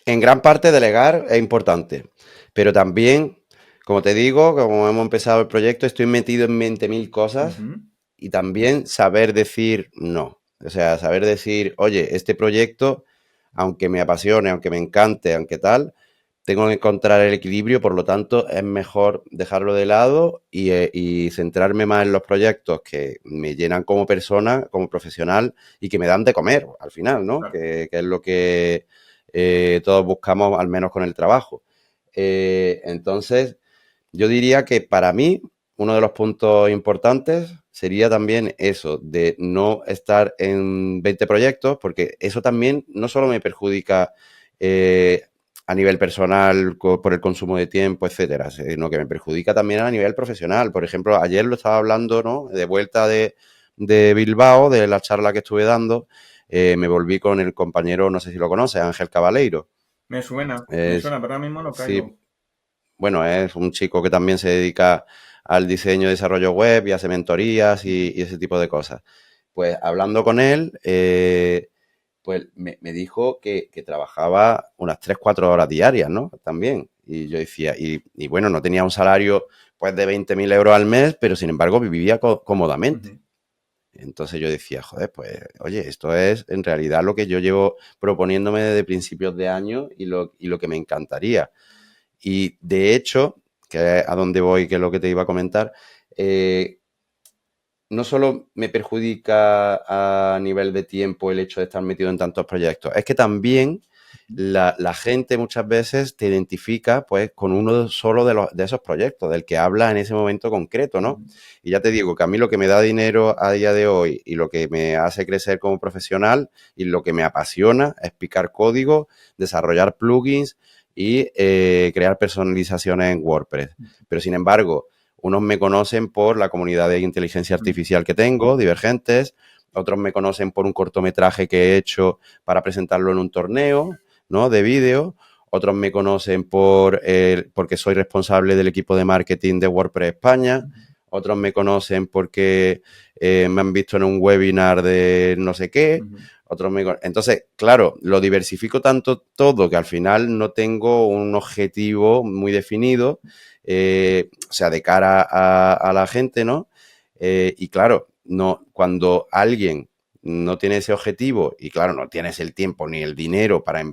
En gran parte delegar es importante, pero también, como te digo, como hemos empezado el proyecto, estoy metido en 20.000 cosas Ujú. y también saber decir no. O sea, saber decir, oye, este proyecto, aunque me apasione, aunque me encante, aunque tal, tengo que encontrar el equilibrio, por lo tanto, es mejor dejarlo de lado y centrarme más en los proyectos que me llenan como persona, como profesional y que me dan de comer al final, ¿no? Claro. Que es lo que todos buscamos, al menos con el trabajo. Entonces, yo diría que para mí uno de los puntos importantes sería también eso, de no estar en 20 proyectos, porque eso también no solo me perjudica a nivel personal por el consumo de tiempo, etcétera, sino que me perjudica también a nivel profesional. Por ejemplo, ayer lo estaba hablando, ¿no? De vuelta de Bilbao, de la charla que estuve dando, me volví con el compañero, no sé si lo conoces, Ángel Cabaleiro. Me Es, suena, pero ahora mismo no sí, caigo. bueno, es un chico que también se dedica al diseño y desarrollo web y hace mentorías y ese tipo de cosas. Pues hablando con él, pues me dijo que trabajaba unas 3 4 horas diarias, ¿no? También. Y yo decía, y bueno, no tenía un salario pues de 20.000 euros al mes, pero sin embargo vivía cómodamente. Ujú. Entonces yo decía, joder, pues oye, esto es en realidad lo que yo llevo proponiéndome desde principios de año y lo que me encantaría. Y de hecho, que es a dónde voy, que es lo que te iba a comentar, eh, no solo me perjudica a nivel de tiempo el hecho de estar metido en tantos proyectos, es que también la gente muchas veces te identifica pues con uno solo de esos proyectos, del que habla en ese momento concreto, ¿no? Ujú. Y ya te digo que a mí lo que me da dinero a día de hoy y lo que me hace crecer como profesional y lo que me apasiona es picar código, desarrollar plugins y crear personalizaciones en WordPress. Pero sin embargo, unos me conocen por la comunidad de inteligencia Ujú. artificial que tengo, Divergentes. Otros me conocen por un cortometraje que he hecho para presentarlo en un torneo, ¿no? De vídeo. Otros me conocen porque soy responsable del equipo de marketing de WordPress España. Otros me conocen porque me han visto en un webinar de no sé qué. Ujú. Entonces, claro, lo diversifico tanto todo que al final no tengo un objetivo muy definido, o sea, de cara a la gente, ¿no? Y claro, no, cuando alguien no tiene ese objetivo y claro, no tienes el tiempo ni el dinero para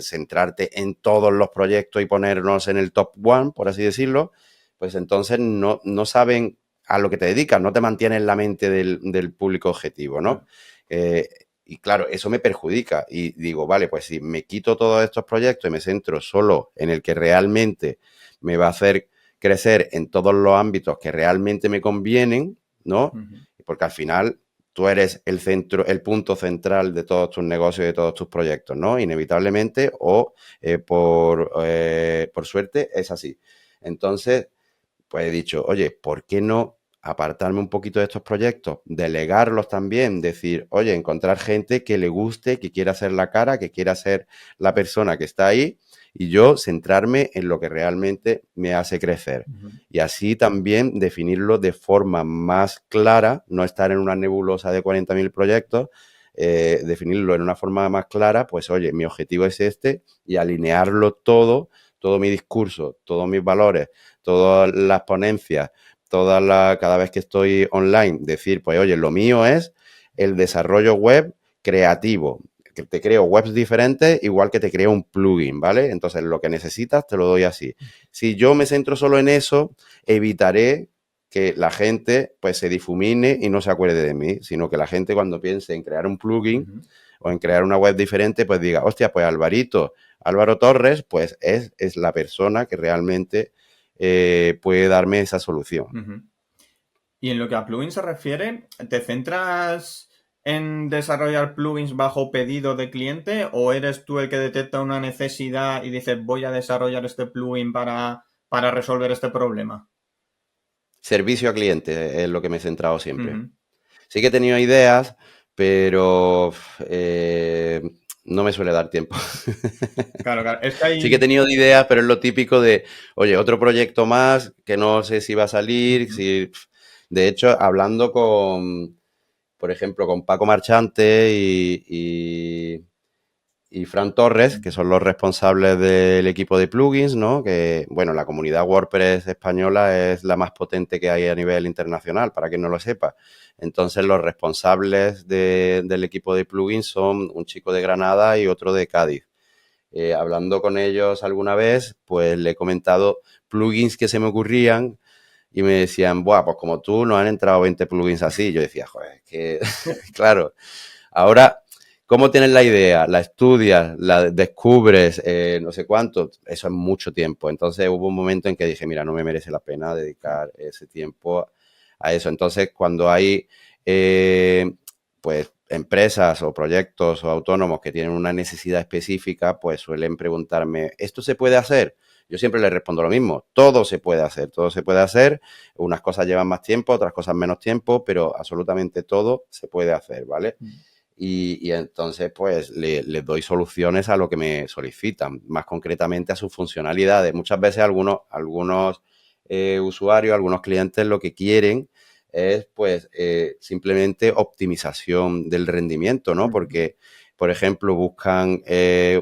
centrarte en todos los proyectos y ponernos en el top one, por así decirlo, pues entonces no saben a lo que te dedicas, no te mantienes en la mente del público objetivo, ¿no? Claro. Eh, y claro, eso me perjudica y digo, vale, pues si me quito todos estos proyectos y me centro solo en el que realmente me va a hacer crecer en todos los ámbitos que realmente me convienen, ¿no? Ujú. Porque al final tú eres el centro, el punto central de todos tus negocios y de todos tus proyectos, ¿no? Inevitablemente o por suerte es así. Entonces, pues he dicho, oye, ¿por qué no apartarme un poquito de estos proyectos, delegarlos también, decir, oye, encontrar gente que le guste, que quiera hacer la cara, que quiera ser la persona que está ahí y yo centrarme en lo que realmente me hace crecer? Ujú. Y así también definirlo de forma más clara, no estar en una nebulosa de 40.000 proyectos, definirlo en una forma más clara, pues oye, mi objetivo es este y alinearlo todo mi discurso, todos mis valores, todas las ponencias, cada vez que estoy online, decir, pues oye, lo mío es el desarrollo web creativo, que te creo webs diferentes, igual que te creo un plugin, ¿vale? Entonces, lo que necesitas te lo doy así. Si yo me centro solo en eso, evitaré que la gente pues se difumine y no se acuerde de mí, sino que la gente cuando piense en crear un plugin Ujú. o en crear una web diferente, pues diga, hostia, pues Álvaro Torres, pues es la persona que realmente puede darme esa solución. Ujú. Y en lo que a plugins se refiere, ¿te centras en desarrollar plugins bajo pedido de cliente o eres tú el que detecta una necesidad y dices voy a desarrollar este plugin para resolver este problema? Servicio a cliente es lo que me he centrado siempre. Ujú. Sí que he tenido ideas, pero no me suele dar tiempo. Claro, claro. Es que Sí que he hay... tenido ideas, pero es lo típico de, oye, otro proyecto más que no sé si va a salir. Ujú. Si... De hecho, hablando por ejemplo, con Paco Marchante y Fran Torres, que son los responsables del equipo de plugins, ¿no? Que, bueno, la comunidad WordPress española es la más potente que hay a nivel internacional, para quien no lo sepa. Entonces, los responsables del equipo de plugins son un chico de Granada y otro de Cádiz. Hablando con ellos alguna vez, pues le he comentado plugins que se me ocurrían y me decían, buah, pues como tú nos han entrado 20 plugins así. Yo decía, joder, es que, claro, ahora, ¿cómo tienes la idea? La estudias, la descubres, no sé cuánto, eso es mucho tiempo. Entonces hubo un momento en que dije, mira, no me merece la pena dedicar ese tiempo a eso. Entonces, cuando hay, pues, empresas o proyectos o autónomos que tienen una necesidad específica, pues suelen preguntarme, ¿esto se puede hacer? Yo siempre les respondo lo mismo, todo se puede hacer, todo se puede hacer. Unas cosas llevan más tiempo, otras cosas menos tiempo, pero absolutamente todo se puede hacer, ¿vale? y entonces pues les doy soluciones a lo que me solicitan, más concretamente a sus funcionalidades. Muchas veces algunos usuarios, algunos clientes lo que quieren es pues simplemente optimización del rendimiento, ¿no? Porque, por ejemplo, buscan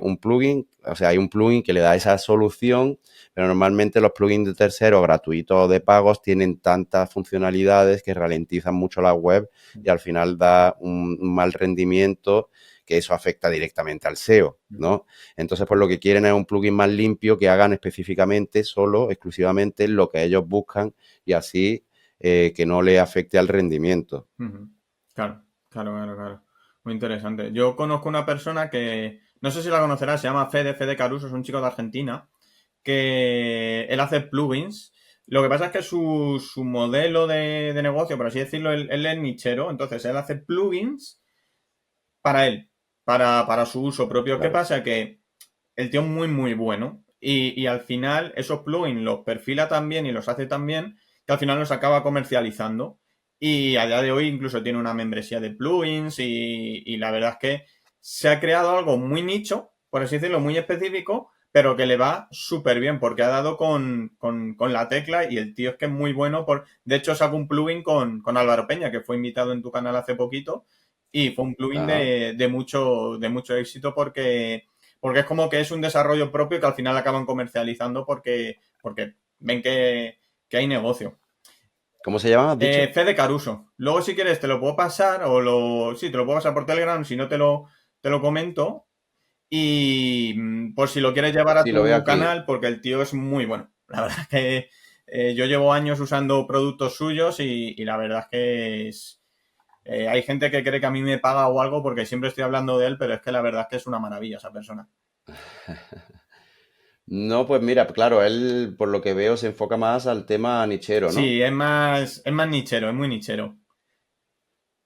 un plugin, o sea, hay un plugin que le da esa solución, pero normalmente los plugins de terceros, gratuitos o de pagos, tienen tantas funcionalidades que ralentizan mucho la web y al final da un mal rendimiento, que eso afecta directamente al SEO, ¿no? Entonces, pues lo que quieren es un plugin más limpio que hagan específicamente, solo, exclusivamente lo que ellos buscan y así que no le afecte al rendimiento. Claro, claro, claro, claro. Muy interesante. Yo conozco una persona que, no sé si la conocerás, se llama Fede Caruso, es un chico de Argentina, que él hace plugins. Lo que pasa es que su modelo de negocio, por así decirlo, él es nichero, entonces él hace plugins para él, para su uso propio. ¿Qué Claro. pasa? Que el tío es muy, muy bueno y al final esos plugins los perfila tan bien y los hace tan bien que al final los acaba comercializando. Y a día de hoy incluso tiene una membresía de plugins y la verdad es que se ha creado algo muy nicho, por así decirlo, muy específico, pero que le va súper bien porque ha dado con la tecla y el tío es que es muy bueno. De hecho, sacó un plugin con Álvaro Peña, que fue invitado en tu canal hace poquito y fue un plugin Ajá. de mucho éxito porque es como que es un desarrollo propio que al final acaban comercializando porque ven que hay negocio. ¿Cómo se llama, has dicho? Fede Caruso. Luego, si quieres, te lo puedo pasar sí, te lo puedo pasar por Telegram, si no te lo comento. Y por si lo quieres llevar a Sí, lo veo tu aquí. canal, porque el tío es muy bueno. La verdad es que yo llevo años usando productos suyos y la verdad es que hay gente que cree que a mí me paga o algo porque siempre estoy hablando de él, pero es que la verdad es que es una maravilla esa persona. No, pues mira, claro, él por lo que veo se enfoca más al tema nichero, ¿no? Sí, es más nichero, es muy nichero.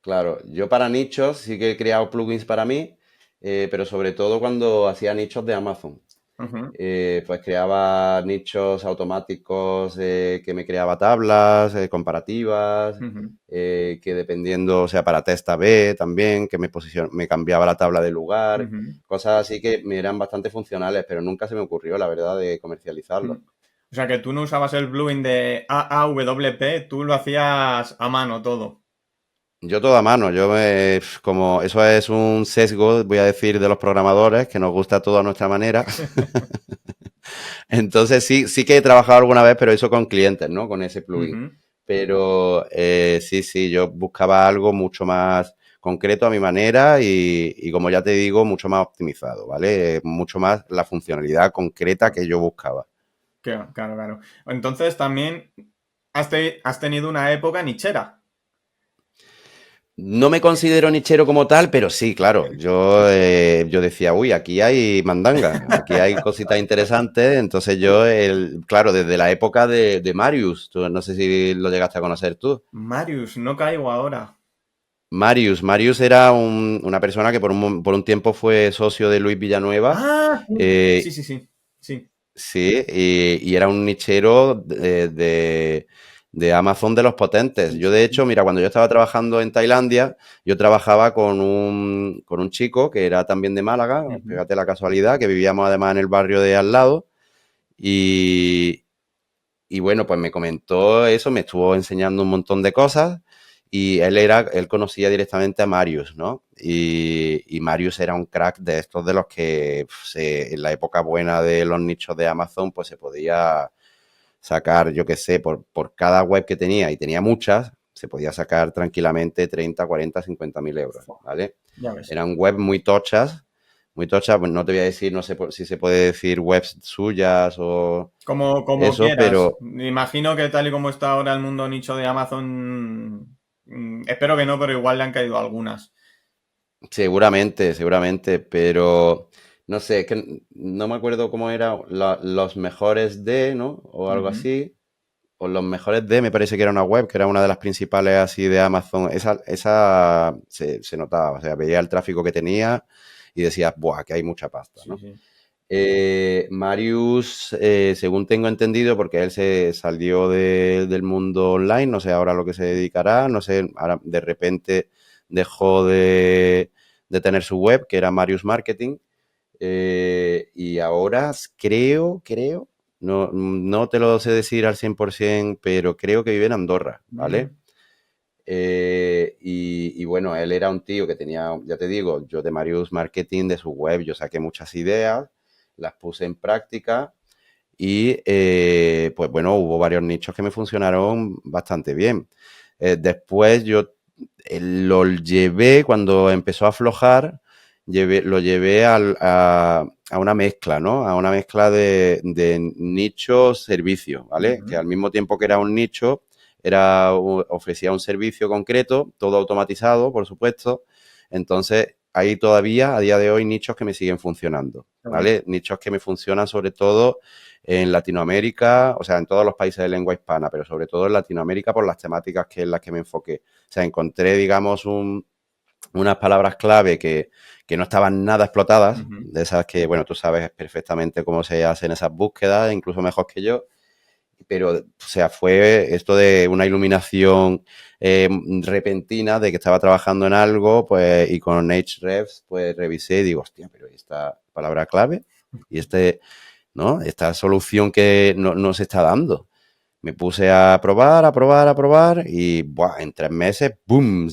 Claro, yo para nichos sí que he creado plugins para mí, pero sobre todo cuando hacía nichos de Amazon. Ujú, Pues creaba nichos automáticos que me creaba tablas comparativas, ujú, que dependiendo, o sea, para test A/B también, que me cambiaba la tabla de lugar, ujú, cosas así que me eran bastante funcionales, pero nunca se me ocurrió, la verdad, de comercializarlos. ujú. O sea que tú no usabas el plugin de AAWP, tú lo hacías a mano todo. Yo toda mano, como eso es un sesgo, voy a decir, de los programadores, que nos gusta todo a nuestra manera. Entonces sí que he trabajado alguna vez, pero eso con clientes, ¿no? Con ese plugin. Ujú. Pero sí, yo buscaba algo mucho más concreto a mi manera y como ya te digo, mucho más optimizado, ¿vale? Mucho más la funcionalidad concreta Claro, que yo buscaba. claro, claro, claro. Entonces también has tenido una época nichera. No me considero nichero como tal, pero sí, claro. Yo decía, uy, aquí hay mandanga, aquí hay cositas interesantes. Entonces claro, desde la época de Marius, no sé si lo llegaste a conocer tú. Marius, no caigo ahora. Marius era una persona que por un tiempo fue socio de Luis Villanueva. Ah, sí, eh, sí, sí, sí. sí, y era un nichero de Amazon de los potentes. Sí, Yo, sí, de sí. hecho, mira, cuando yo estaba trabajando en Tailandia, yo trabajaba con un chico que era también de Málaga, Ujú. fíjate la casualidad, que vivíamos además en el barrio de al lado. Y, y bueno, pues me comentó eso, me estuvo enseñando un montón de cosas y él conocía directamente a Marius, ¿no? Y Marius era un crack de estos de los que en la época buena de los nichos de Amazon, pues se podía sacar, yo qué sé, por cada web que tenía, y tenía muchas, se podía sacar tranquilamente 30, 40, 50 mil euros, Fua, ¿vale? ya ves. Eran webs muy tochas, pues no te voy a decir, no sé si se puede decir webs suyas o Como eso, quieras. pero Me imagino que tal y como está ahora el mundo nicho de Amazon, espero que no, pero igual le han caído algunas. seguramente, pero no sé, es que no me acuerdo cómo era los mejores de, ¿no? O algo Ujú, así. O los mejores de, me parece que era una web, que era una de las principales así de Amazon. Esa se notaba, o sea, veía el tráfico que tenía y decías, buah, que hay mucha pasta, sí, ¿no? sí. Marius, según tengo entendido, porque él se salió del mundo online, no sé ahora a lo que se dedicará, no sé, ahora de repente dejó de de tener su web, que era Marius Marketing. Y ahora creo, no te lo sé decir al 100%, pero creo que vive en Andorra, ¿vale? Y bueno, él era un tío que tenía, ya te digo, yo de Marius Marketing, de su web, yo saqué muchas ideas, las puse en práctica y pues bueno, hubo varios nichos que me funcionaron bastante bien. Después yo lo llevé, cuando empezó a aflojar, lo llevé a una mezcla, ¿no? A una mezcla de nicho-servicio, ¿vale? Que al mismo tiempo que era un nicho, ofrecía un servicio concreto, todo automatizado, por supuesto. Entonces, hay todavía, a día de hoy, nichos que me siguen funcionando, ¿vale? Nichos que me funcionan sobre todo en Latinoamérica, o sea, en todos los países de lengua hispana, pero sobre todo en Latinoamérica por las temáticas en las que me enfoqué. O sea, encontré, digamos, unas palabras clave que no estaban nada explotadas, de esas que, bueno, tú sabes perfectamente cómo se hacen esas búsquedas, incluso mejor que yo, pero, o sea, fue esto de una iluminación repentina de que estaba trabajando en algo, pues, y con Ahrefs, pues, revisé y digo, hostia, pero esta palabra clave y ¿no? Esta solución que no se está dando. Me puse a probar y ¡buah! En 3 meses, ¡boom!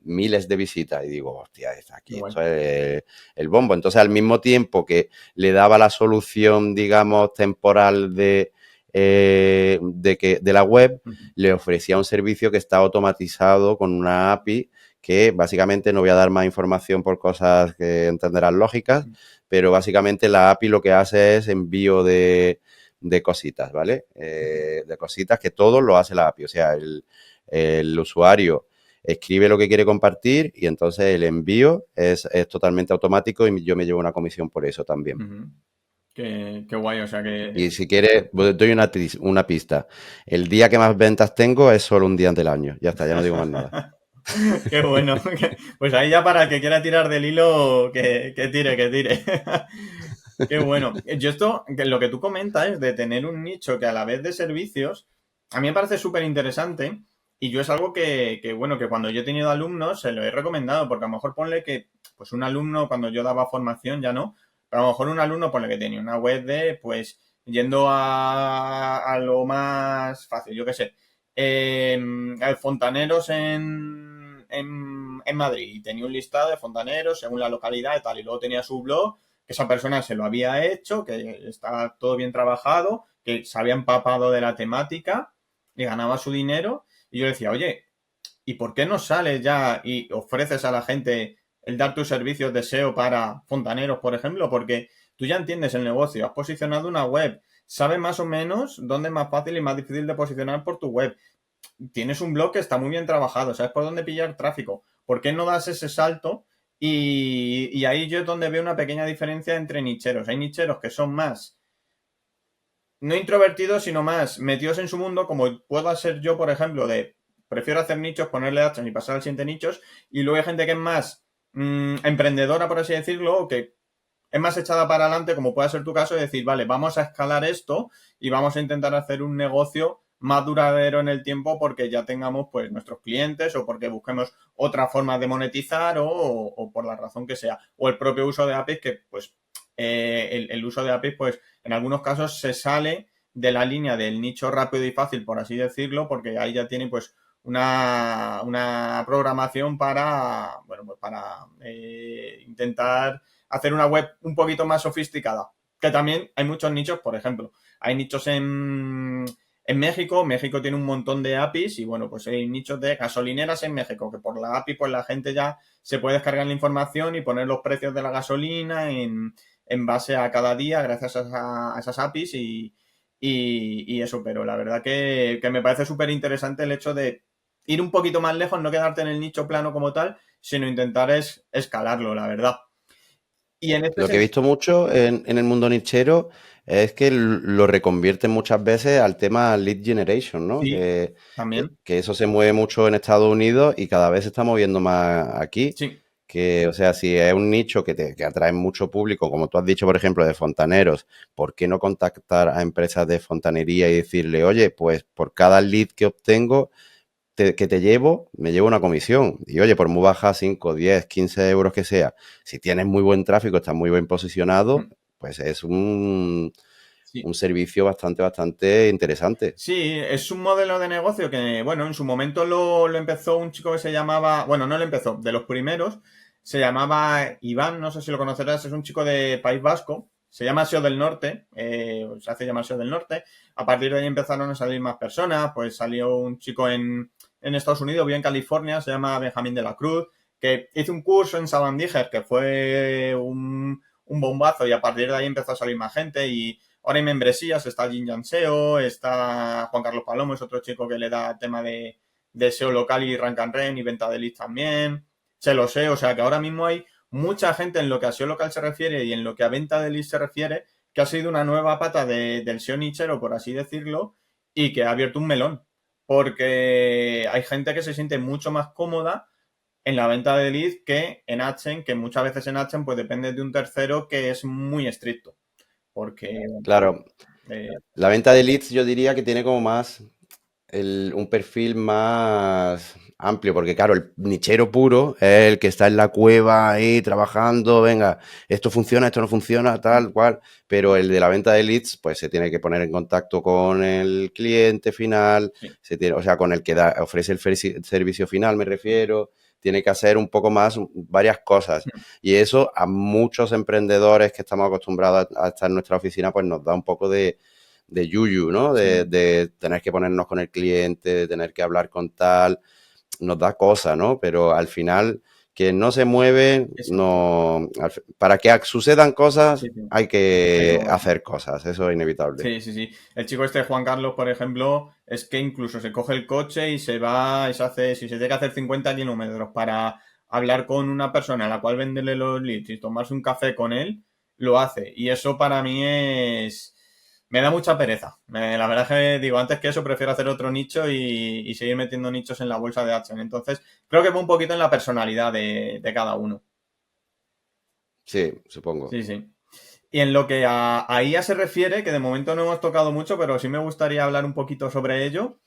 Miles de visitas y digo, hostia, esto es el bombo. Entonces, al mismo tiempo que le daba la solución, digamos, temporal de la web, le ofrecía un servicio que está automatizado con una API que básicamente no voy a dar más información por cosas que entenderán lógicas, pero básicamente la API lo que hace es envío de cositas, ¿vale? De cositas que todo lo hace la API. O sea, el usuario escribe lo que quiere compartir y entonces el envío es totalmente automático y yo me llevo una comisión por eso también. Qué guay, o sea que... Y si quieres, doy una pista. El día que más ventas tengo es solo un día del año. Ya está, ya no digo más nada. Qué bueno. Pues ahí ya para el que quiera tirar del hilo, que tire, que tire. Qué bueno. Yo esto, lo que tú comentas de tener un nicho que a la vez de servicios, a mí me parece súper interesante y yo es algo bueno, que cuando yo he tenido alumnos se lo he recomendado, porque a lo mejor ponle que, pues un alumno cuando yo daba formación ya no, pero a lo mejor un alumno ponle que tenía una web de, pues, yendo a lo más fácil, yo qué sé, fontaneros en Madrid y tenía un listado de fontaneros según la localidad y tal, y luego tenía su blog que esa persona se lo había hecho, que estaba todo bien trabajado, que se había empapado de la temática y ganaba su dinero. Y yo decía, oye, ¿y por qué no sales ya y ofreces a la gente el dar tus servicios de SEO para fontaneros, por ejemplo? Porque tú ya entiendes el negocio, has posicionado una web, sabes más o menos dónde es más fácil y más difícil de posicionar por tu web. Tienes un blog que está muy bien trabajado, sabes por dónde pillar tráfico. ¿Por qué no das ese salto? Y ahí yo es donde veo una pequeña diferencia entre nicheros. Hay nicheros que son más, no introvertidos, sino más metidos en su mundo, como puedo ser yo, por ejemplo, de prefiero hacer nichos, ponerle actions y pasar al siguiente nichos. Y luego hay gente que es más emprendedora, por así decirlo, o que es más echada para adelante, como puede ser tu caso, y decir, vale, vamos a escalar esto y vamos a intentar hacer un negocio más duradero en el tiempo porque ya tengamos pues nuestros clientes o porque busquemos otra forma de monetizar o por la razón que sea. O el propio uso de APIs que pues el uso de APIs pues en algunos casos se sale de la línea del nicho rápido y fácil, por así decirlo, porque ahí ya tienen pues una programación para, bueno, pues para intentar hacer una web un poquito más sofisticada. Que también hay muchos nichos, por ejemplo, hay nichos en México. México tiene un montón de APIs y bueno, pues hay nichos de gasolineras en México, que por la API pues la gente ya se puede descargar la información y poner los precios de la gasolina en base a cada día gracias a esas APIs y eso, pero la verdad que me parece súper interesante el hecho de ir un poquito más lejos, no quedarte en el nicho plano como tal, sino intentar escalarlo, la verdad. Y en este Lo que he visto mucho en el mundo nichero es que lo reconvierten muchas veces al tema lead generation, ¿no? sí, Que también. eso se mueve mucho en Estados Unidos y cada vez se está moviendo más aquí. Sí. Que, o sea, si es un nicho que atrae mucho público, como tú has dicho, por ejemplo, de fontaneros, ¿por qué no contactar a empresas de fontanería y decirle, oye, pues por cada lead que obtengo, que te llevo, me llevo una comisión. Y oye, por muy baja, 5, 10, 15 euros que sea, si tienes muy buen tráfico, estás muy bien posicionado, pues es Sí. un servicio bastante interesante. Sí, es un modelo de negocio que, bueno, en su momento lo empezó un chico que se llamaba, bueno, no lo empezó, de los primeros, se llamaba Iván, no sé si lo conocerás, es un chico de País Vasco, se llama SEO del Norte, se hace llamar SEO del Norte, a partir de ahí empezaron a salir más personas, pues salió un chico en Estados Unidos, vive en California, se llama Benjamín de la Cruz, que hizo un curso en Sabandíger que fue un bombazo y a partir de ahí empezó a salir más gente y ahora hay membresías, está Jin Jan SEO, está Juan Carlos Palomo, es otro chico que le da tema de SEO local y rank and run y venta de leads también. Se lo sé, o sea que ahora mismo hay mucha gente en lo que a SEO local se refiere y en lo que a venta de leads se refiere, que ha sido una nueva pata del SEO nichero, por así decirlo, y que ha abierto un melón. Porque hay gente que se siente mucho más cómoda en la venta de leads que en AdSense, que muchas veces en AdSense pues depende de un tercero que es muy estricto. Porque Claro, eh, la venta de leads yo diría que tiene como más un perfil más amplio, porque claro, el nichero puro es el que está en la cueva ahí trabajando, venga, esto funciona, esto no funciona, tal cual, pero el de la venta de leads, pues se tiene que poner en contacto con el cliente final, sí. o sea, con el que ofrece el servicio final, me refiero, tiene que hacer un poco más, varias cosas. Y eso a muchos emprendedores que estamos acostumbrados a estar en nuestra oficina, pues nos da un poco de yuyu, ¿no? Sí. De tener que ponernos con el cliente, de tener que hablar con tal, nos da cosa, ¿no? Pero al final, que no se mueve, Sí, no... Para que sucedan cosas, sí, sí. hay Hay que que moverse. hacer cosas, eso es inevitable. Sí, sí, sí. El chico este, Juan Carlos, por ejemplo, es que incluso se coge el coche y se va y se hace, si se tiene que hacer 50 kilómetros para hablar con una persona a la cual venderle los leads y tomarse un café con él, lo hace. Y eso para mí es... Me da mucha pereza. La verdad es que digo, antes que eso prefiero hacer otro nicho y seguir metiendo nichos en la bolsa de AdSense. Entonces, creo que va un poquito en la personalidad de cada uno. Sí, supongo. Sí, sí. Y en lo que a IA se refiere, que de momento no hemos tocado mucho, pero sí me gustaría hablar un poquito sobre ello,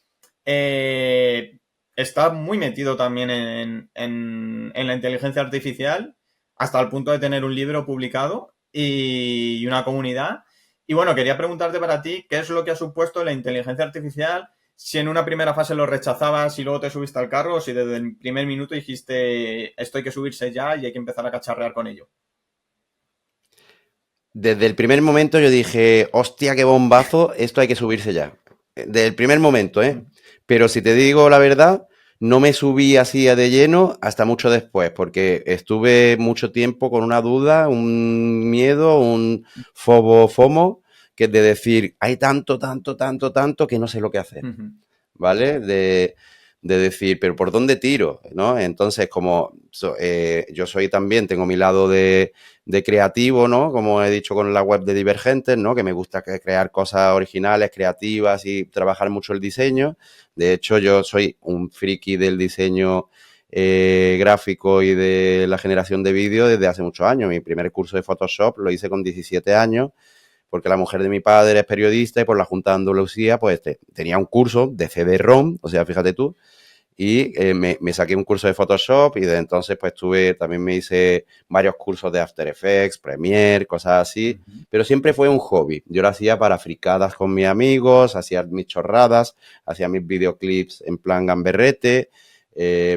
eh, está muy metido también en la inteligencia artificial, hasta el punto de tener un libro publicado y una comunidad. Y bueno, quería preguntarte para ti, ¿qué es lo que ha supuesto la inteligencia artificial? Si en una primera fase lo rechazabas y luego te subiste al carro, o si desde el primer minuto dijiste, esto hay que subirse ya y hay que empezar a cacharrear con ello. Desde el primer momento yo dije, hostia, qué bombazo, esto hay que subirse ya. Desde el primer momento, ¿eh? Pero si te digo la verdad, no me subí así de lleno hasta mucho después, porque estuve mucho tiempo con una duda, un miedo, un FOMO, que es de decir, hay tanto que no sé lo que hacer. ¿Vale? De decir, pero ¿por dónde tiro? ¿No? Entonces, como yo soy también, tengo mi lado de creativo, ¿no? Como he dicho con la web de Divergentes, ¿no? Que me gusta crear cosas originales, creativas y trabajar mucho el diseño. De hecho, yo soy un friki del diseño gráfico y de la generación de vídeo desde hace muchos años. Mi primer curso de Photoshop lo hice con 17 años porque la mujer de mi padre es periodista y por la Junta de Andalucía pues tenía un curso de CD-ROM, o sea, fíjate tú, y me saqué un curso de Photoshop y desde entonces pues también me hice varios cursos de After Effects, Premiere, cosas así, pero siempre fue un hobby. Yo lo hacía para fricadas con mis amigos, hacía mis chorradas, hacía mis videoclips en plan gamberrete,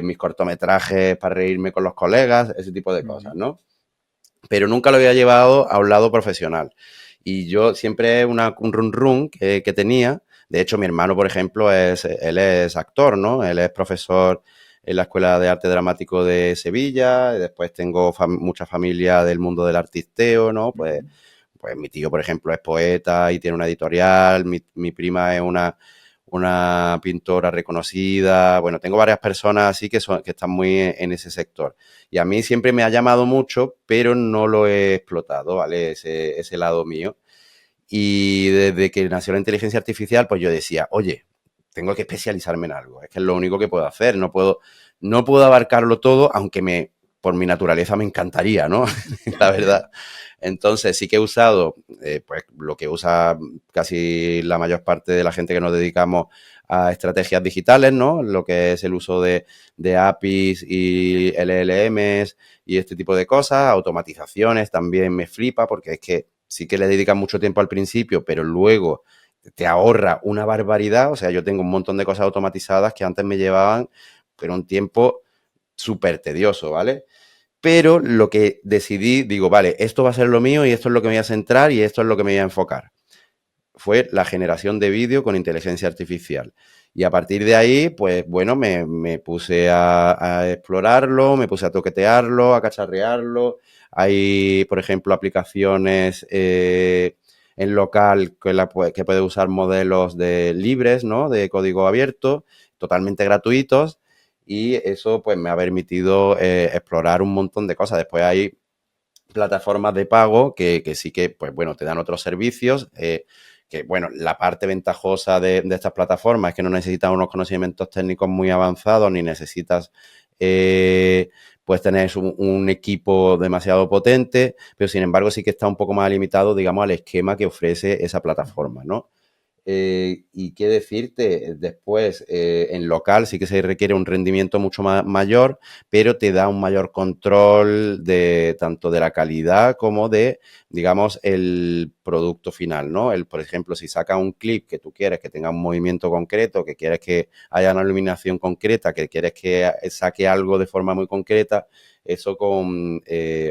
mis cortometrajes para reírme con los colegas, ese tipo de cosas, ¿no? Pero nunca lo había llevado a un lado profesional. Y yo siempre un run run que tenía, de hecho mi hermano, por ejemplo, él es actor, ¿no? Él es profesor en la Escuela de Arte Dramático de Sevilla, y después tengo mucha familia del mundo del artisteo, ¿no? Pues mi tío, por ejemplo, es poeta y tiene una editorial, mi prima es una pintora reconocida. Bueno, tengo varias personas así que están muy en ese sector. Y a mí siempre me ha llamado mucho, pero no lo he explotado, ¿vale? Ese lado mío. Y desde que nació la inteligencia artificial, pues yo decía, oye, tengo que especializarme en algo. Es que es lo único que puedo hacer. No puedo abarcarlo todo, aunque por mi naturaleza me encantaría, ¿no? La verdad. Entonces sí que he usado, pues lo que usa casi la mayor parte de la gente que nos dedicamos a estrategias digitales, ¿no? Lo que es el uso de APIs y LLMs y este tipo de cosas. Automatizaciones también me flipa porque es que sí que le dedican mucho tiempo al principio, pero luego te ahorra una barbaridad. O sea, yo tengo un montón de cosas automatizadas que antes me llevaban, pero un tiempo súper tedioso, ¿vale? Pero lo que decidí, digo, vale, esto va a ser lo mío y esto es lo que me voy a centrar y esto es lo que me voy a enfocar. Fue la generación de vídeo con inteligencia artificial. Y a partir de ahí, pues bueno, me puse a explorarlo, me puse a toquetearlo, a cacharrearlo. Hay, por ejemplo, aplicaciones en local que puede usar modelos de libres, ¿no? De código abierto, totalmente gratuitos. Y eso pues me ha permitido explorar un montón de cosas. Después hay plataformas de pago que sí que, pues bueno, te dan otros servicios. Que bueno, la parte ventajosa de estas plataformas es que no necesitas unos conocimientos técnicos muy avanzados ni necesitas pues tener un equipo demasiado potente, pero sin embargo sí que está un poco más limitado, digamos, al esquema que ofrece esa plataforma, ¿no? Y qué decirte, después en local sí que se requiere un rendimiento mucho mayor, pero te da un mayor control de tanto de la calidad como de, digamos, el producto final, ¿no? Por ejemplo, si sacas un clip que tú quieres que tenga un movimiento concreto, que quieres que haya una iluminación concreta, que quieres que saque algo de forma muy concreta, eso con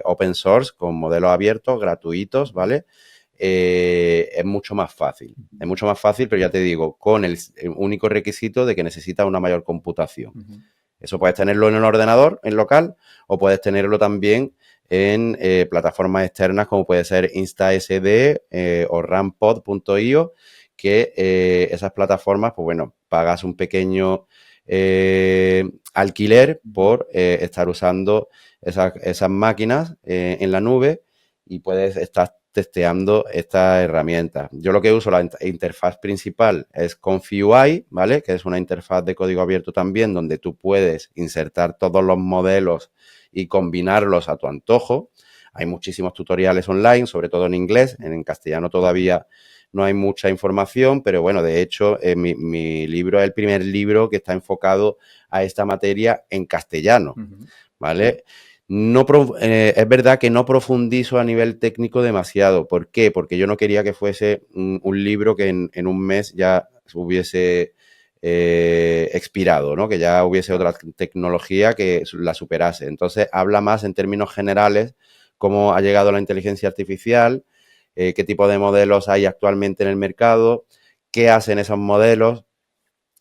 open source, con modelos abiertos, gratuitos, ¿vale? Es mucho más fácil. Es mucho más fácil, pero ya te digo, con el único requisito de que necesitas una mayor computación. Eso puedes tenerlo en un ordenador, en local, o puedes tenerlo también en plataformas externas como puede ser InstaSD o rampod.io, que esas plataformas, pues bueno, pagas un pequeño alquiler por estar usando esas máquinas en la nube y puedes estar testeando esta herramienta. Yo lo que uso, la interfaz principal es ConfiUI, ¿vale? Que es una interfaz de código abierto también, donde tú puedes insertar todos los modelos y combinarlos a tu antojo. Hay muchísimos tutoriales online, sobre todo en inglés. En castellano todavía no hay mucha información, pero bueno, de hecho, mi libro es el primer libro que está enfocado a esta materia en castellano, ¿vale? No, es verdad que no profundizo a nivel técnico demasiado. ¿Por qué? Porque yo no quería que fuese un libro que en un mes ya hubiese expirado, ¿no? Que ya hubiese otra tecnología que la superase. Entonces, habla más en términos generales cómo ha llegado la inteligencia artificial, qué tipo de modelos hay actualmente en el mercado, qué hacen esos modelos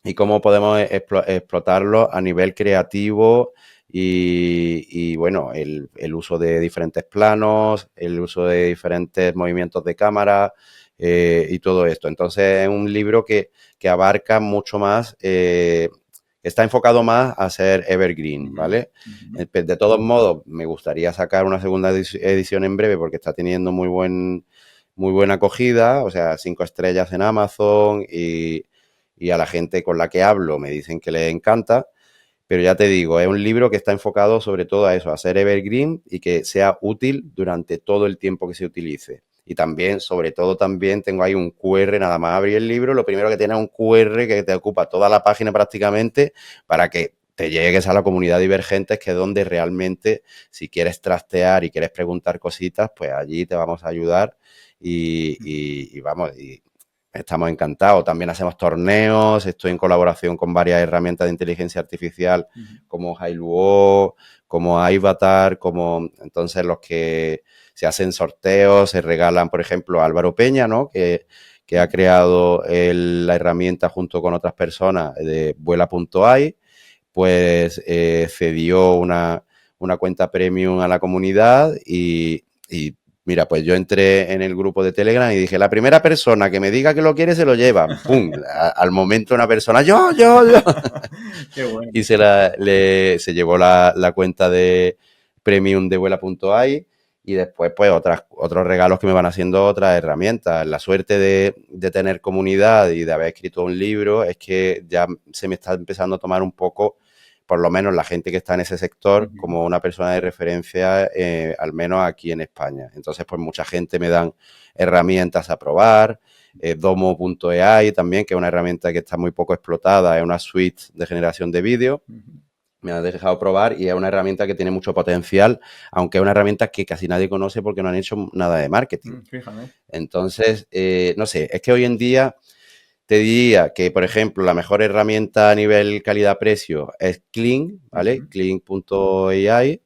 y cómo podemos explotarlos a nivel creativo y bueno, el uso de diferentes planos, el uso de diferentes movimientos de cámara y todo esto. Entonces es un libro que abarca mucho más, está enfocado más a ser evergreen, ¿vale? De todos modos, me gustaría sacar una segunda edición en breve porque está teniendo muy buena acogida, o sea, 5 estrellas en Amazon y a la gente con la que hablo me dicen que les encanta. Pero ya te digo, es un libro que está enfocado sobre todo a eso, a ser evergreen y que sea útil durante todo el tiempo que se utilice. Y también, sobre todo, también tengo ahí un QR, nada más abrir el libro, lo primero que tiene es un QR que te ocupa toda la página prácticamente para que te llegues a la comunidad Divergentes, que es donde realmente, si quieres trastear y quieres preguntar cositas, pues allí te vamos a ayudar y vamos, y estamos encantados. También hacemos torneos, estoy en colaboración con varias herramientas de inteligencia artificial como Hailuo, como Avatar, entonces los que se hacen sorteos, se regalan, por ejemplo, a Álvaro Peña, ¿no? Que ha creado la herramienta junto con otras personas de Vuela.ai, pues cedió una cuenta premium a la comunidad y mira, pues yo entré en el grupo de Telegram y dije, la primera persona que me diga que lo quiere se lo lleva. ¡Pum! Al momento una persona, yo. Qué bueno. Y se llevó la cuenta de premium de Vuela.ai y después pues otros regalos que me van haciendo otras herramientas. La suerte de tener comunidad y de haber escrito un libro es que ya se me está empezando a tomar un poco, por lo menos la gente que está en ese sector, como una persona de referencia, al menos aquí en España. Entonces, pues mucha gente me dan herramientas a probar, Domo.ai también, que es una herramienta que está muy poco explotada, es una suite de generación de vídeo. Me ha dejado probar y es una herramienta que tiene mucho potencial, aunque es una herramienta que casi nadie conoce porque no han hecho nada de marketing. Fíjate. Entonces, no sé, es que hoy en día te diría que, por ejemplo, la mejor herramienta a nivel calidad-precio es Kling, ¿vale? Kling.ai,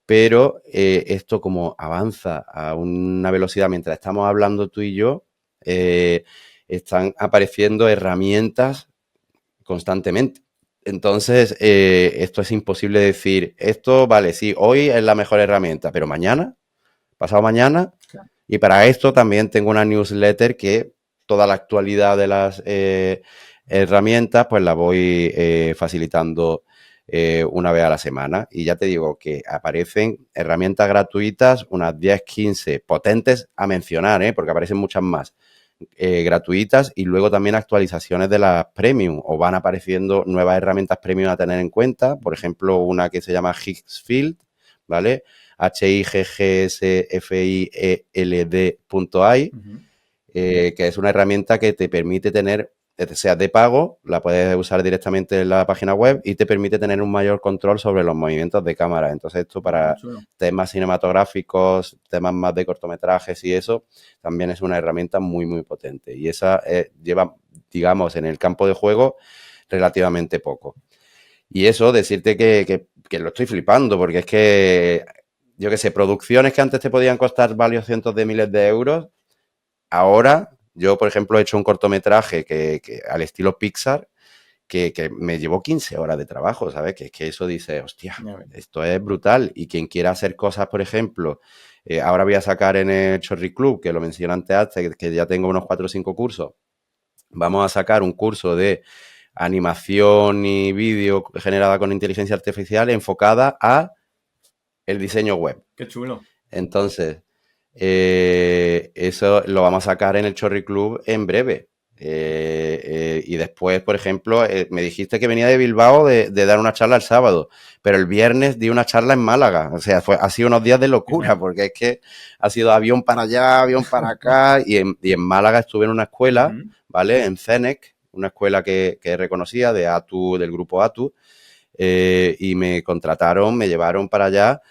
pero esto como avanza a una velocidad mientras estamos hablando tú y yo, están apareciendo herramientas constantemente. Entonces, esto es imposible decir, esto, vale, sí, hoy es la mejor herramienta, pero mañana, pasado mañana, Claro. y para esto también tengo una newsletter que toda la actualidad de las herramientas, pues la voy facilitando una vez a la semana. Y ya te digo que aparecen herramientas gratuitas, unas 10, 15 potentes a mencionar, porque aparecen muchas más gratuitas y luego también actualizaciones de las premium o van apareciendo nuevas herramientas premium a tener en cuenta. Por ejemplo, una que se llama Higgsfield, ¿vale? HIGGSFIELD.ai, que es una herramienta que te permite tener, sea de pago, la puedes usar directamente en la página web y te permite tener un mayor control sobre los movimientos de cámara. Entonces, esto para temas cinematográficos, temas más de cortometrajes y eso, también es una herramienta muy, muy potente. Y esa lleva, digamos, en el campo de juego relativamente poco. Y eso, decirte que lo estoy flipando, porque es que, yo qué sé, producciones que antes te podían costar varios cientos de miles de euros, ahora yo, por ejemplo, he hecho un cortometraje que al estilo Pixar, que me llevó 15 horas de trabajo, ¿sabes? Que es que eso dice, hostia, esto es brutal. Y quien quiera hacer cosas, por ejemplo, ahora voy a sacar en el Chorri Club, que lo mencioné antes, que ya tengo unos 4 o 5 cursos, vamos a sacar un curso de animación y vídeo generada con inteligencia artificial enfocada a el diseño web. Qué chulo. Entonces, eso lo vamos a sacar en el Chorri Club en breve. Y después, por ejemplo, me dijiste que venía de Bilbao de dar una charla el sábado, pero el viernes di una charla en Málaga. O sea, ha sido unos días de locura, porque es que ha sido avión para allá, avión para acá, y en Málaga estuve en una escuela, ¿vale? En CENEC, una escuela que reconocía de ATU, del grupo ATU, y me contrataron, me llevaron para allá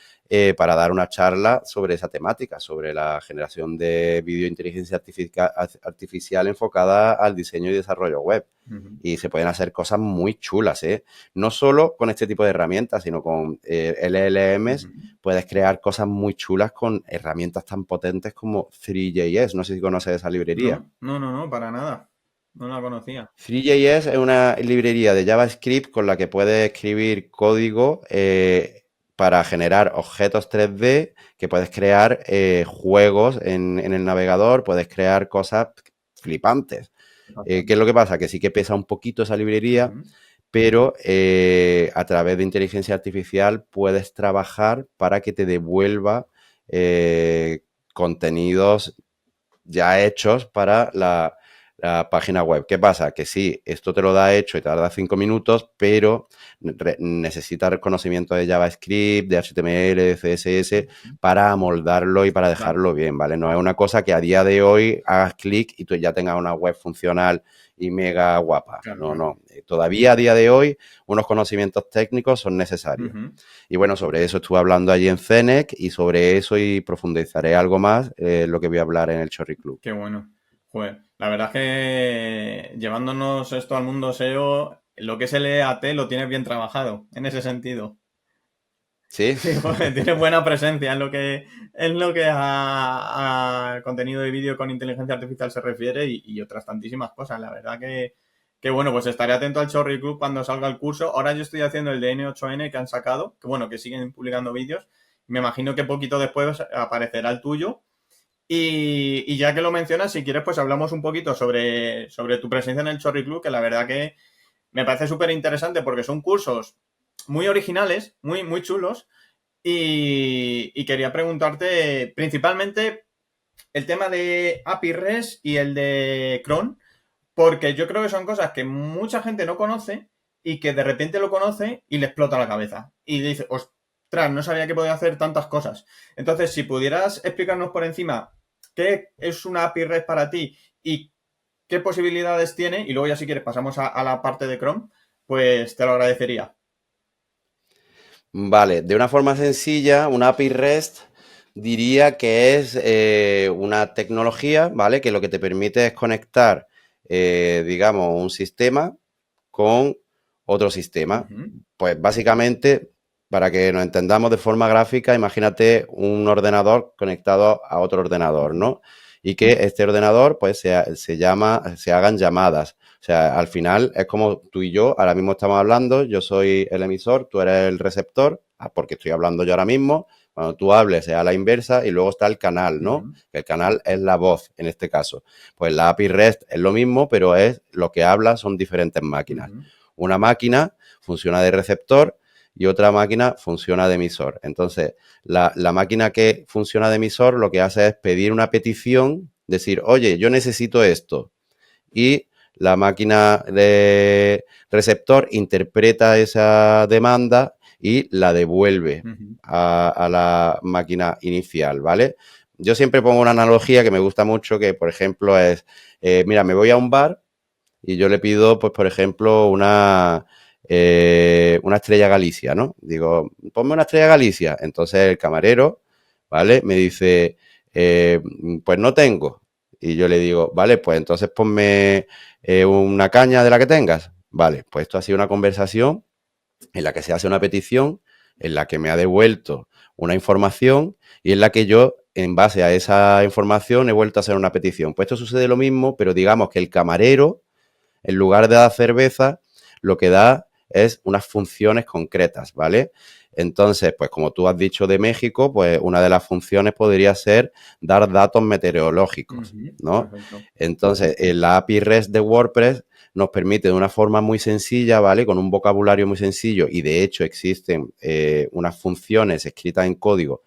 para dar una charla sobre esa temática, sobre la generación de vídeo inteligencia artificial enfocada al diseño y desarrollo web. Y se pueden hacer cosas muy chulas, ¿eh? No solo con este tipo de herramientas, sino con LLMs puedes crear cosas muy chulas con herramientas tan potentes como Three.js. No sé si conoces esa librería. No, para nada. No la conocía. Three.js es una librería de JavaScript con la que puedes escribir código para generar objetos 3D, que puedes crear juegos en el navegador, puedes crear cosas flipantes. ¿Qué es lo que pasa? Que sí que pesa un poquito esa librería, pero a través de inteligencia artificial puedes trabajar para que te devuelva contenidos ya hechos para la página web. ¿Qué pasa? Que sí, esto te lo da hecho y tarda 5 minutos, pero necesitas conocimiento de JavaScript, de HTML, de CSS para amoldarlo y para dejarlo bien, ¿vale? No es una cosa que a día de hoy hagas clic y tú ya tengas una web funcional y mega guapa. No. Todavía a día de hoy unos conocimientos técnicos son necesarios. Y bueno, sobre eso estuve hablando allí en CENEC y sobre eso y profundizaré algo más lo que voy a hablar en el Chorri Club. Qué bueno. Joder, la verdad es que llevándonos esto al mundo SEO, lo que es el EAT lo tienes bien trabajado, en ese sentido. Sí. Sí, joder, tienes buena presencia en lo que a contenido de vídeo con inteligencia artificial se refiere y otras tantísimas cosas. La verdad que bueno, pues estaré atento al Chorri Club cuando salga el curso. Ahora yo estoy haciendo el de N8N que han sacado, que bueno, que siguen publicando vídeos. Me imagino que poquito después aparecerá el tuyo. Y ya que lo mencionas, si quieres, pues hablamos un poquito sobre tu presencia en el Chorri Club, que la verdad que me parece súper interesante porque son cursos muy originales, muy, muy chulos. Y quería preguntarte principalmente el tema de API REST y el de cron, porque yo creo que son cosas que mucha gente no conoce y que de repente lo conoce y le explota la cabeza. Y dice, ostras, no sabía que podía hacer tantas cosas. Entonces, si pudieras explicarnos por encima qué es una API REST para ti y qué posibilidades tiene y luego ya si quieres pasamos a la parte de Chrome, pues te lo agradecería. Vale, de una forma sencilla, una API REST diría que es una tecnología, ¿vale? Que lo que te permite es conectar, digamos, un sistema con otro sistema. Uh-huh. Pues básicamente, para que nos entendamos de forma gráfica, imagínate un ordenador conectado a otro ordenador, ¿no? Y que este ordenador, pues, se hagan llamadas. O sea, al final es como tú y yo, ahora mismo estamos hablando, yo soy el emisor, tú eres el receptor, porque estoy hablando yo ahora mismo. Cuando tú hables es a la inversa y luego está el canal, ¿no? Uh-huh. El canal es la voz, en este caso. Pues la API REST es lo mismo, pero es lo que habla son diferentes máquinas. Uh-huh. Una máquina funciona de receptor y otra máquina funciona de emisor. Entonces, la máquina que funciona de emisor lo que hace es pedir una petición, decir, oye, yo necesito esto. Y la máquina de receptor interpreta esa demanda y la devuelve Uh-huh. a la máquina inicial, ¿vale? Yo siempre pongo una analogía que me gusta mucho, que por ejemplo es, mira, me voy a un bar y yo le pido, pues por ejemplo, una estrella Galicia, ¿no? Digo, ponme una estrella Galicia. Entonces el camarero, ¿vale? Me dice, pues no tengo. Y yo le digo, vale, pues entonces ponme una caña de la que tengas. Vale, pues esto ha sido una conversación en la que se hace una petición, en la que me ha devuelto una información y en la que yo, en base a esa información, he vuelto a hacer una petición. Pues esto sucede lo mismo, pero digamos que el camarero, en lugar de dar cerveza, lo que da es unas funciones concretas, ¿vale? Entonces, pues como tú has dicho de México, pues una de las funciones podría ser dar datos meteorológicos, Uh-huh. ¿no? Perfecto. Entonces, la API REST de WordPress nos permite de una forma muy sencilla, ¿vale? Con un vocabulario muy sencillo y de hecho existen unas funciones escritas en código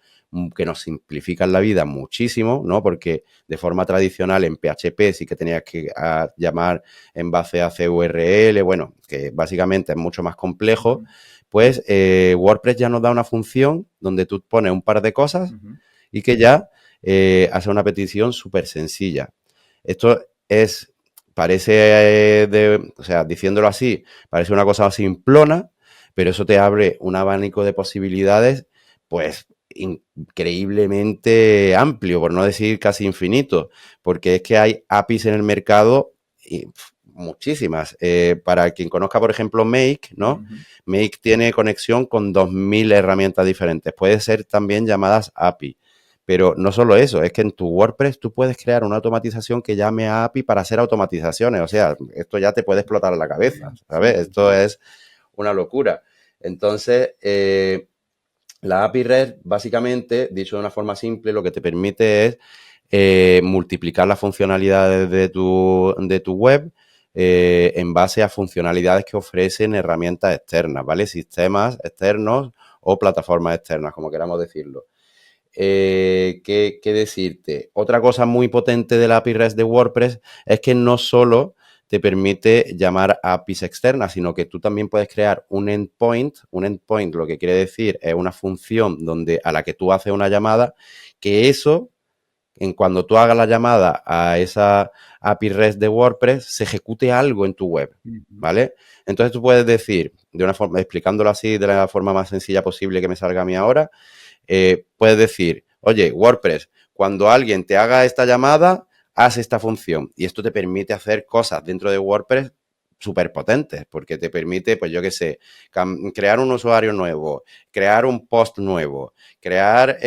que nos simplifican la vida muchísimo, ¿no? Porque de forma tradicional en PHP sí que tenías que llamar en base a CURL, bueno, que básicamente es mucho más complejo, Uh-huh. pues WordPress ya nos da una función donde tú pones un par de cosas Uh-huh. y que ya hace una petición súper sencilla. Esto es, parece, o sea, diciéndolo así, parece una cosa simplona, pero eso te abre un abanico de posibilidades, pues, increíblemente amplio, por no decir casi infinito, porque es que hay APIs en el mercado y muchísimas. Para quien conozca, por ejemplo, Make, ¿no? Uh-huh. Make tiene conexión con 2000 herramientas diferentes. Puede ser también llamadas API. Pero no solo eso, es que en tu WordPress tú puedes crear una automatización que llame a API para hacer automatizaciones. O sea, esto ya te puede explotar la cabeza, Sí, ¿sabes? sí, Esto sí. es una locura. Entonces, la API REST, básicamente, dicho de una forma simple, lo que te permite es multiplicar las funcionalidades de tu web en base a funcionalidades que ofrecen herramientas externas, ¿vale? Sistemas externos o plataformas externas, como queramos decirlo. ¿Qué decirte? Otra cosa muy potente de la API REST de WordPress es que no solo te permite llamar a APIs externas, sino que tú también puedes crear un endpoint. Un endpoint lo que quiere decir es una función a la que tú haces una llamada, que eso, en cuando tú hagas la llamada a esa API REST de WordPress, se ejecute algo en tu web, Uh-huh. ¿vale? Entonces tú puedes decir, de una forma, explicándolo así de la forma más sencilla posible que me salga a mí ahora, puedes decir, oye, WordPress, cuando alguien te haga esta llamada, haz esta función. Y esto te permite hacer cosas dentro de WordPress súper potentes, porque te permite, pues yo qué sé, crear un usuario nuevo, crear un post nuevo, crear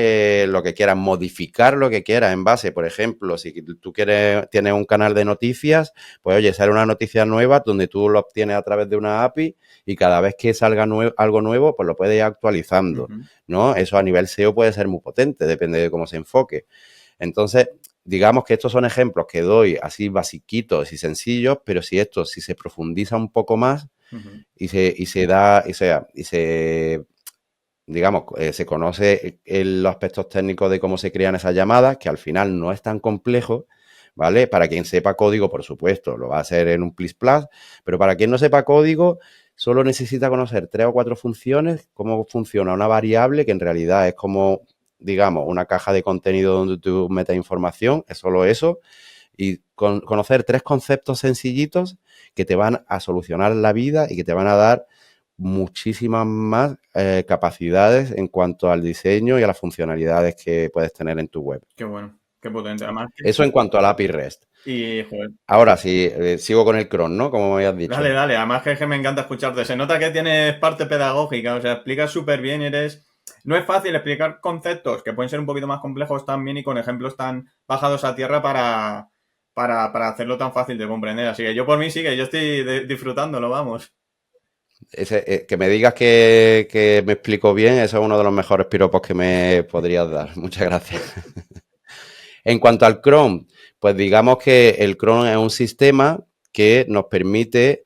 lo que quieras, modificar lo que quieras en base, por ejemplo, si tú tienes un canal de noticias, pues oye, sale una noticia nueva donde tú lo obtienes a través de una API y cada vez que salga algo nuevo, pues lo puedes ir actualizando. Uh-huh. ¿No? Eso a nivel SEO puede ser muy potente, depende de cómo se enfoque. Entonces, digamos que estos son ejemplos que doy así basiquitos y sencillos, pero si se profundiza un poco más Uh-huh. y se digamos, se conoce los aspectos técnicos de cómo se crean esas llamadas, que al final no es tan complejo, ¿vale? Para quien sepa código, por supuesto, lo va a hacer en un plis plus, pero para quien no sepa código, solo necesita conocer 3 o 4 funciones, cómo funciona una variable, que en realidad es como, digamos, una caja de contenido donde tú metes información, es solo eso, y conocer 3 conceptos sencillitos que te van a solucionar la vida y que te van a dar muchísimas más capacidades en cuanto al diseño y a las funcionalidades que puedes tener en tu web. Qué bueno, qué potente. Además, Eso en cuanto al API REST. y, joder, Ahora sí, sigo con el cron, ¿no? Como me habías dale, dicho. dale. Además que me encanta escucharte. Se nota que tienes parte pedagógica, o sea, explicas súper bien, eres... No es fácil explicar conceptos que pueden ser un poquito más complejos también y con ejemplos tan bajados a tierra para hacerlo tan fácil de comprender. Así que yo por mí sí que yo estoy disfrutándolo, vamos. Que me digas que me explico bien, eso es uno de los mejores piropos que me podrías dar. Muchas gracias. En cuanto al Chrome, pues digamos que el Chrome es un sistema que nos permite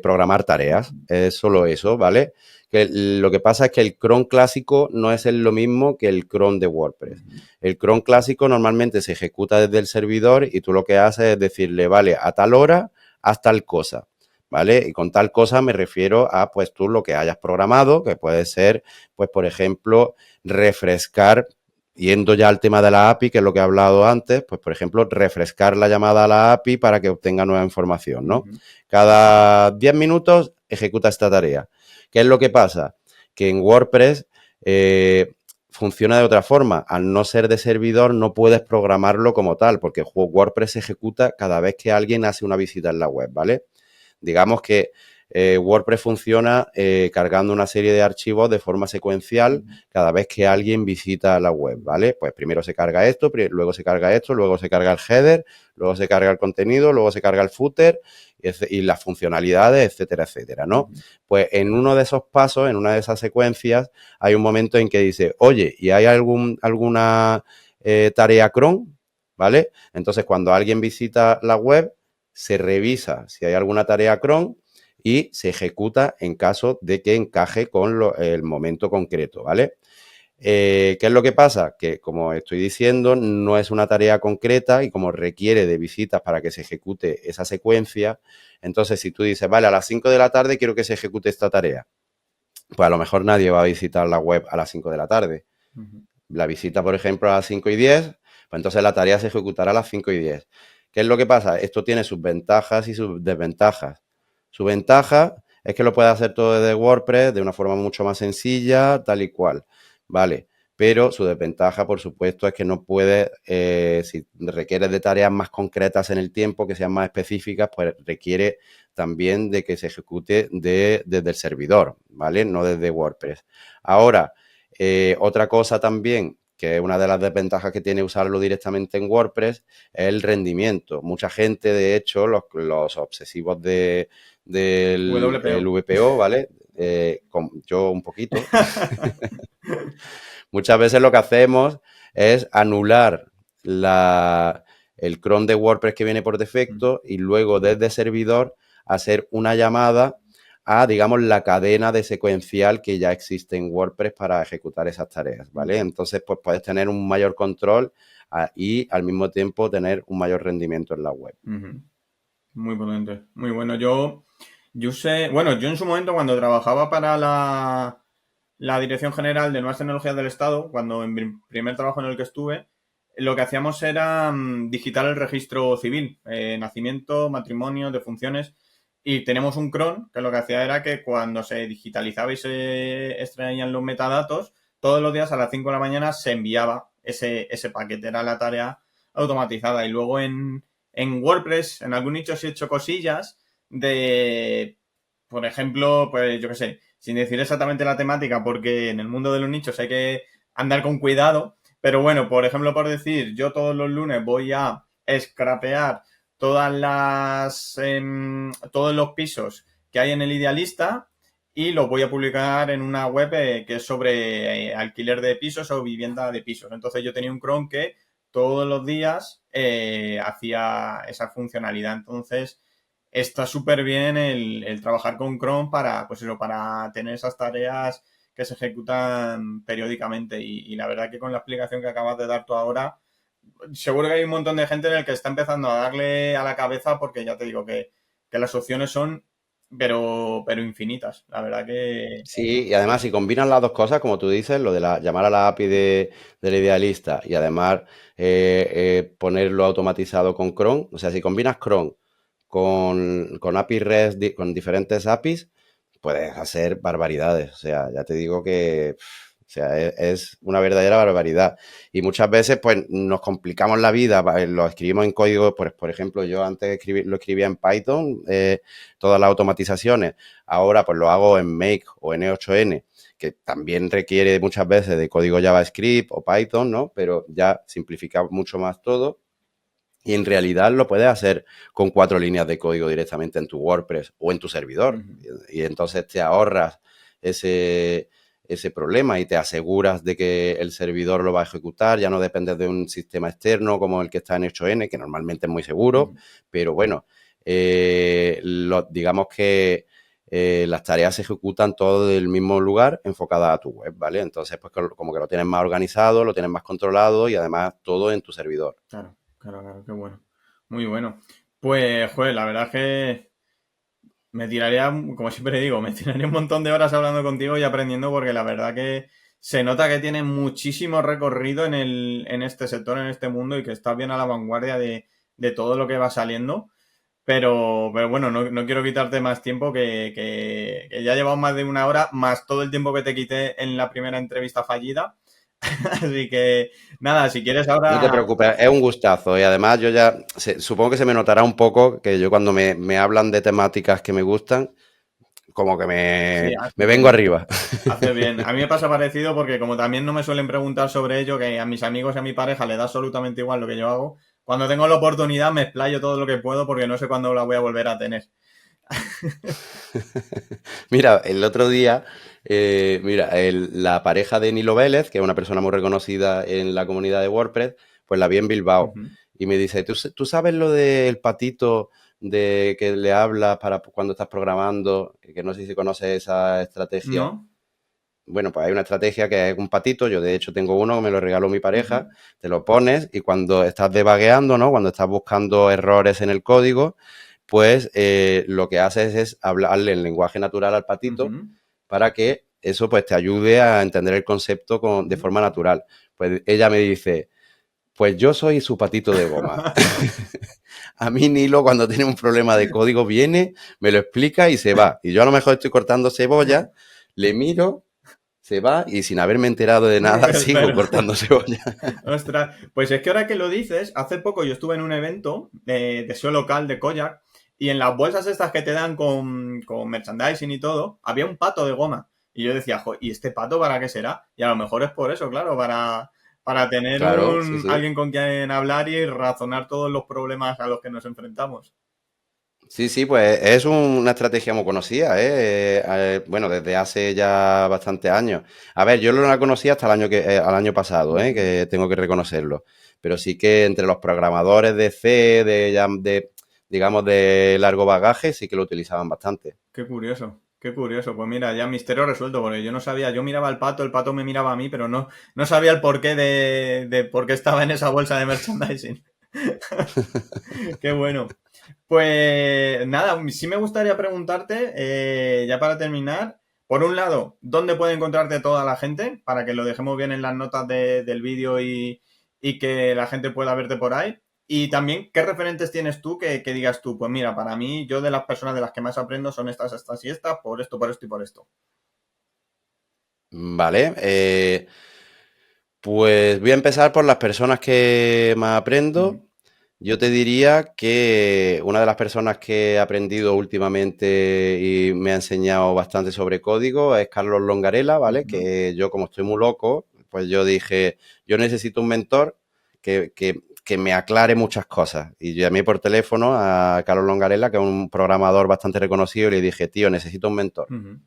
programar tareas. Es solo eso, ¿vale? Que lo que pasa es que el cron clásico no es lo mismo que el cron de WordPress. El cron clásico normalmente se ejecuta desde el servidor y tú lo que haces es decirle, vale, a tal hora, haz tal cosa, ¿vale? Y con tal cosa me refiero a, pues, tú lo que hayas programado, que puede ser, pues, por ejemplo, refrescar, yendo ya al tema de la API, que es lo que he hablado antes, pues, por ejemplo, refrescar la llamada a la API para que obtenga nueva información, ¿no? Cada 10 minutos ejecuta esta tarea. ¿Qué es lo que pasa? Que en WordPress funciona de otra forma. Al no ser de servidor, no puedes programarlo como tal, porque WordPress se ejecuta cada vez que alguien hace una visita en la web, ¿vale? Digamos que WordPress funciona cargando una serie de archivos de forma secuencial cada vez que alguien visita la web, ¿vale? Pues primero se carga esto, luego se carga esto, luego se carga el header, luego se carga el contenido, luego se carga el footer y las funcionalidades, etcétera, etcétera, ¿no? Pues en uno de esos pasos, en una de esas secuencias, hay un momento en que dice, oye, ¿y hay alguna tarea cron? ¿Vale? Entonces, cuando alguien visita la web, se revisa si hay alguna tarea cron y se ejecuta en caso de que encaje con el momento concreto, ¿vale? ¿Qué es lo que pasa? Que, como estoy diciendo, no es una tarea concreta y como requiere de visitas para que se ejecute esa secuencia, entonces si tú dices, vale, a las 5 de la tarde quiero que se ejecute esta tarea, pues a lo mejor nadie va a visitar la web a las 5 de la tarde. La visita, por ejemplo, a las 5 y 10, pues entonces la tarea se ejecutará a las 5 y 10. ¿Qué es lo que pasa? Esto tiene sus ventajas y sus desventajas. Su ventaja es que lo puede hacer todo desde WordPress de una forma mucho más sencilla, tal y cual, ¿vale? Pero su desventaja, por supuesto, es que no puede, si requiere de tareas más concretas en el tiempo, que sean más específicas, pues requiere también de que se ejecute desde el servidor, ¿vale? No desde WordPress. Ahora, otra cosa también, que es una de las desventajas que tiene usarlo directamente en WordPress, es el rendimiento. Mucha gente, de hecho, los obsesivos del el WPO. VPO, ¿vale? Yo un poquito. Muchas veces lo que hacemos es anular el cron de WordPress que viene por defecto y luego desde servidor hacer una llamada a, digamos, la cadena de secuencial que ya existe en WordPress para ejecutar esas tareas, ¿vale? Entonces, pues puedes tener un mayor control y al mismo tiempo tener un mayor rendimiento en la web. Muy potente, muy bueno. Yo sé, bueno, yo en su momento cuando trabajaba para la Dirección General de Nuevas Tecnologías del Estado, cuando en mi primer trabajo en el que estuve, lo que hacíamos era digitar el registro civil, nacimiento, matrimonio, defunciones, y tenemos un cron que lo que hacía era que cuando se digitalizaba y se extraían los metadatos, todos los días a las 5 de la mañana se enviaba ese paquete, era la tarea automatizada. Y luego en WordPress, en algún nicho sí he hecho cosillas de, por ejemplo, pues yo qué sé, sin decir exactamente la temática, porque en el mundo de los nichos hay que andar con cuidado, pero bueno, por ejemplo, por decir, yo todos los lunes voy a scrapear todos los pisos que hay en el Idealista y los voy a publicar en una web que es sobre alquiler de pisos o vivienda de pisos. Entonces yo tenía un cron que todos los días hacía esa funcionalidad. Entonces está súper bien el trabajar con Chrome para, pues eso, para tener esas tareas que se ejecutan periódicamente. Y la verdad que con la explicación que acabas de dar tú ahora, seguro que hay un montón de gente en el que está empezando a darle a la cabeza porque ya te digo que las opciones son pero infinitas. La verdad que... Sí, y además si combinan las dos cosas, como tú dices, lo de llamar a la API del idealista y además ponerlo automatizado con Chrome, o sea, si combinas Chrome con API REST, con diferentes APIs, puedes hacer barbaridades. O sea, ya te digo que o sea, es una verdadera barbaridad. Y muchas veces, pues, nos complicamos la vida, lo escribimos en código, pues, por ejemplo, yo antes lo escribía en Python, todas las automatizaciones. Ahora, pues, lo hago en Make o en E8N, que también requiere muchas veces de código JavaScript o Python, ¿no? Pero ya simplifica mucho más todo. Y en realidad lo puedes hacer con 4 líneas de código directamente en tu WordPress o en tu servidor. Ujú. Y entonces te ahorras ese problema y te aseguras de que el servidor lo va a ejecutar. Ya no dependes de un sistema externo como el que está en 8N, que normalmente es muy seguro. Ujú. Pero bueno, digamos que las tareas se ejecutan todo del mismo lugar enfocadas a tu web, ¿vale? Entonces, pues como que lo tienes más organizado, lo tienes más controlado y además todo en tu servidor. Claro, claro, claro, qué bueno. Muy bueno. Pues, joder, la verdad es que me tiraría, como siempre digo, me tiraría un montón de horas hablando contigo y aprendiendo porque la verdad que se nota que tienes muchísimo recorrido en este sector, en este mundo y que estás bien a la vanguardia de todo lo que va saliendo. Pero bueno, no quiero quitarte más tiempo que ya llevamos más de una hora, más todo el tiempo que te quité en la primera entrevista fallida. Así que nada, si quieres No te ahora... preocupes, es un gustazo. Y además yo ya supongo que se me notará un poco que yo cuando me hablan de temáticas que me gustan, como que Sí, me haces vengo bien. arriba. Hace bien. A mí me pasa parecido porque como también no me suelen preguntar sobre ello, que a mis amigos y a mi pareja le da absolutamente igual lo que yo hago, cuando tengo la oportunidad me explayo todo lo que puedo porque no sé cuándo la voy a volver a tener. Mira, el otro día, mira, la pareja de Nilo Vélez, que es una persona muy reconocida en la comunidad de WordPress, pues la vi en Bilbao. Ujú. Y me dice, ¿tú sabes lo del patito de que le hablas para cuando estás programando? Que no sé si conoces esa estrategia. ¿No? Bueno, pues hay una estrategia que es un patito, yo de hecho tengo uno que me lo regaló mi pareja, Ujú. te lo pones y cuando estás debugueando, ¿no? Cuando estás buscando errores en el código, pues lo que haces es hablarle en lenguaje natural al patito Ujú. para que eso pues te ayude a entender el concepto de Ujú. forma natural. Pues ella me dice, pues yo soy su patito de goma. A mí Nilo cuando tiene un problema de código viene, me lo explica y se va. Y yo a lo mejor estoy cortando cebolla, le miro, se va y sin haberme enterado de nada sigo Espero. cortando cebolla. Ostras, pues es que ahora que lo dices, hace poco yo estuve en un evento de SEO local de Koyak y en las bolsas estas que te dan con merchandising y todo, había un pato de goma. Y yo decía, jo, ¿y este pato para qué será? Y a lo mejor es por eso, claro, para tener Claro, sí, sí. alguien con quien hablar y razonar todos los problemas a los que nos enfrentamos. Sí, sí, pues es una estrategia muy conocida, ¿eh? Bueno, desde hace ya bastantes años. A ver, yo no la conocía hasta al año pasado, ¿eh? Ujú. Que tengo que reconocerlo. Pero sí que entre los programadores de C, digamos, de largo bagaje, sí que lo utilizaban bastante. Qué curioso, qué curioso. Pues mira, ya misterio resuelto, porque yo no sabía, yo miraba al pato, el pato me miraba a mí, pero no sabía el porqué de por qué estaba en esa bolsa de merchandising. Qué bueno. Pues nada, sí me gustaría preguntarte, ya para terminar, por un lado, ¿dónde puede encontrarte toda la gente? Para que lo dejemos bien en las notas del vídeo y que la gente pueda verte por ahí. Y también, ¿qué referentes tienes tú que digas tú? Pues mira, para mí, yo de las personas de las que más aprendo son estas y estas, por esto y por esto. Vale, pues voy a empezar por las personas que más Ujú. aprendo. Yo te diría que una de las personas que he aprendido últimamente y me ha enseñado bastante sobre código es Carlos Longarela, ¿vale? Ujú. Que yo como estoy muy loco, pues yo dije, yo necesito un mentor que me aclare muchas cosas. Y llamé por teléfono a Carlos Longarela, que es un programador bastante reconocido, y le dije, tío, necesito un mentor. Ujú.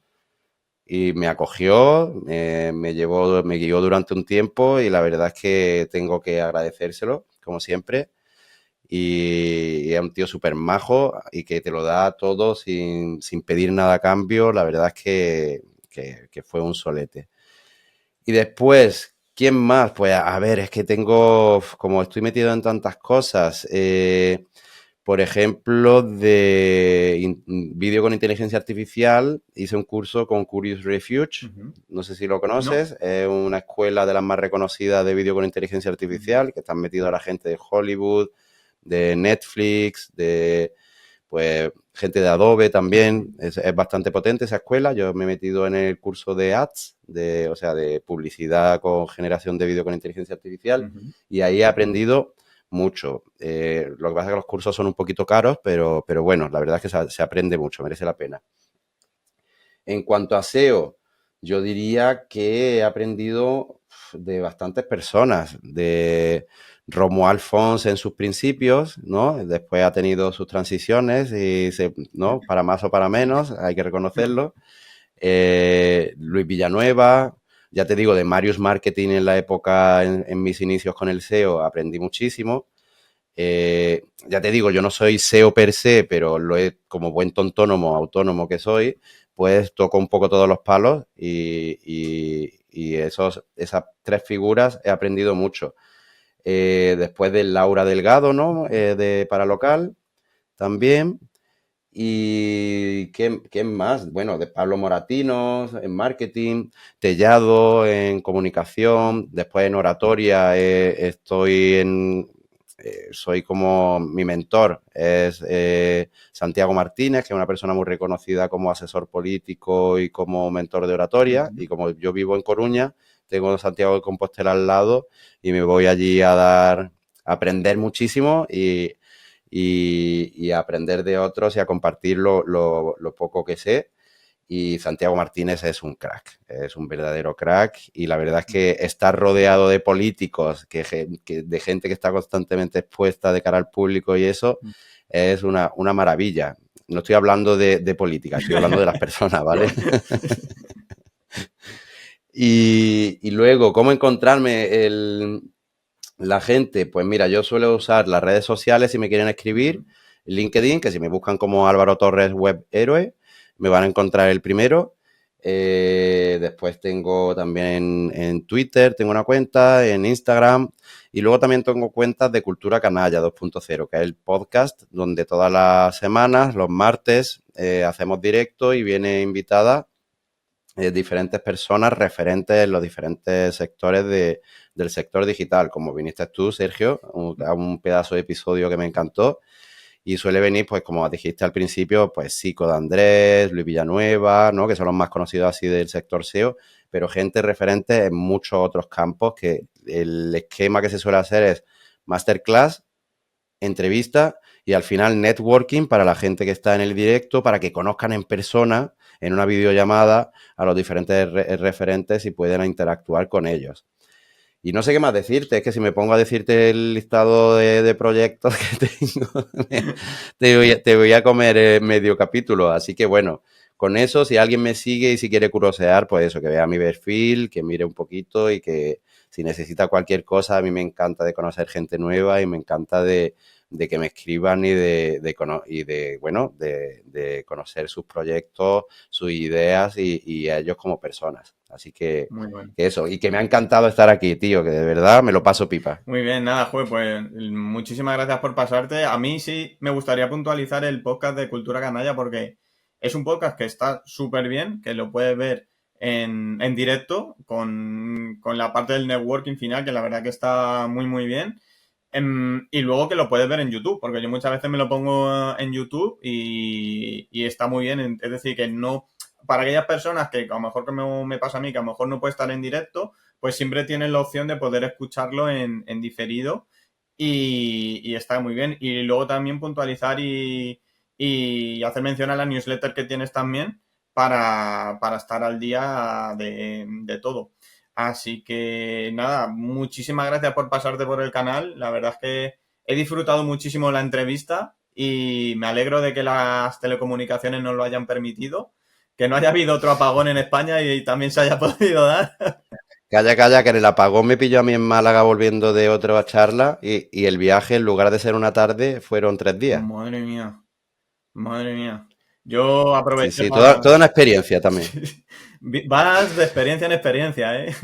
Y me acogió, me guió durante un tiempo y la verdad es que tengo que agradecérselo, como siempre. Y es un tío súper majo y que te lo da todo sin pedir nada a cambio. La verdad es que fue un solete. Y después, ¿quién más? Pues a ver, es que tengo, como estoy metido en tantas cosas, Por ejemplo, de vídeo con inteligencia artificial, hice un curso con Curious Refuge, no sé si lo conoces, No. es una escuela de las más reconocidas de vídeo con inteligencia artificial, que están metidos a la gente de Hollywood, de Netflix, de pues gente de Adobe también, es bastante potente esa escuela. Yo me he metido en el curso de ads, o sea, de publicidad con generación de vídeo con inteligencia artificial, y ahí he aprendido mucho. Lo que pasa es que los cursos son un poquito caros, pero bueno, la verdad es que se aprende mucho, merece la pena. En cuanto a SEO, yo diría que he aprendido de bastantes personas, de Romuald Fons en sus principios, ¿no? Después ha tenido sus transiciones y ¿no? Para más o para menos, hay que reconocerlo. Luis Villanueva, ya te digo, de Marius Marketing en la época, en mis inicios con el SEO, aprendí muchísimo. Ya te digo, yo no soy SEO per se, pero como buen tontónomo, autónomo que soy, pues toco un poco todos los palos y esas tres figuras he aprendido mucho. Después de Laura Delgado, ¿no? De Paralocal, también. ¿Y qué más? Bueno, de Pablo Moratinos en marketing, Tellado en comunicación, después en oratoria soy como mi mentor, es Santiago Martínez, que es una persona muy reconocida como asesor político y como mentor de oratoria, y como yo vivo en Coruña, tengo a Santiago de Compostela al lado y me voy allí a aprender muchísimo y a aprender de otros y a compartir lo poco que sé. Y Santiago Martínez es un crack, es un verdadero crack. Y la verdad es que estar rodeado de políticos, de gente que está constantemente expuesta de cara al público y eso, es una maravilla. No estoy hablando de política, estoy hablando de las personas, ¿vale? Y luego, ¿cómo encontrarme la gente? Pues mira, yo suelo usar las redes sociales si me quieren escribir. LinkedIn, que si me buscan como Álvaro Torres Web Héroe, me van a encontrar el primero. Después tengo también en Twitter, tengo una cuenta, en Instagram, y luego también tengo cuentas de Cultura Canalla 2.0, que es el podcast donde todas las semanas, los martes, hacemos directo y viene invitada diferentes personas referentes en los diferentes sectores del sector digital, como viniste tú, Sergio, un pedazo de episodio que me encantó. Y suele venir, pues como dijiste al principio, pues Sico de Andrés, Luis Villanueva, ¿no? Que son los más conocidos así del sector SEO, pero gente referente en muchos otros campos, que el esquema que se suele hacer es masterclass, entrevista y al final networking para la gente que está en el directo, para que conozcan en persona, en una videollamada, a los diferentes referentes y puedan interactuar con ellos. Y no sé qué más decirte, es que si me pongo a decirte el listado de proyectos que tengo, te voy a comer medio capítulo. Así que bueno, con eso, si alguien me sigue y si quiere curiosear, pues eso, que vea mi perfil, que mire un poquito y que si necesita cualquier cosa, a mí me encanta de conocer gente nueva y me encanta de que me escriban y de conocer sus proyectos, sus ideas y a ellos como personas. Así que Muy bueno. eso, y que me ha encantado estar aquí, tío, que de verdad me lo paso pipa. Muy bien, nada, pues muchísimas gracias por pasarte. A mí sí me gustaría puntualizar el podcast de Cultura Canalla porque es un podcast que está súper bien, que lo puedes ver en directo con la parte del networking final, que la verdad que está muy, muy bien. Y luego que lo puedes ver en YouTube, porque yo muchas veces me lo pongo en YouTube y está muy bien. Es decir, que no, para aquellas personas que a lo mejor que me pasa a mí, que a lo mejor no puede estar en directo, pues siempre tienen la opción de poder escucharlo en diferido y está muy bien. Y luego también puntualizar y hacer mención a la newsletter que tienes también para estar al día de todo. Así que nada, muchísimas gracias por pasarte por el canal. La verdad es que he disfrutado muchísimo la entrevista y me alegro de que las telecomunicaciones nos lo hayan permitido, que no haya habido otro apagón en España y también se haya podido dar. Calla, calla, que en el apagón me pilló a mí en Málaga volviendo de otra charla y el viaje, en lugar de ser una tarde, fueron 3 días. Madre mía, madre mía. Yo Sí, aproveché sí, para... toda una experiencia también. Vas de experiencia en experiencia, ¿eh?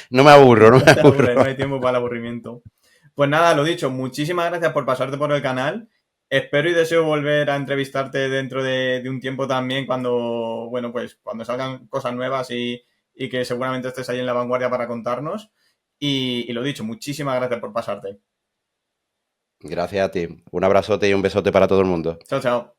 No me aburro, no No me te aburres, no aburro. hay tiempo para el aburrimiento. Pues nada, lo dicho, muchísimas gracias por pasarte por el canal. Espero y deseo volver a entrevistarte dentro de un tiempo también cuando, bueno, pues cuando salgan cosas nuevas y que seguramente estés ahí en la vanguardia para contarnos. Y lo dicho, muchísimas gracias por pasarte. Gracias a ti. Un abrazote y un besote para todo el mundo. Chao, chao.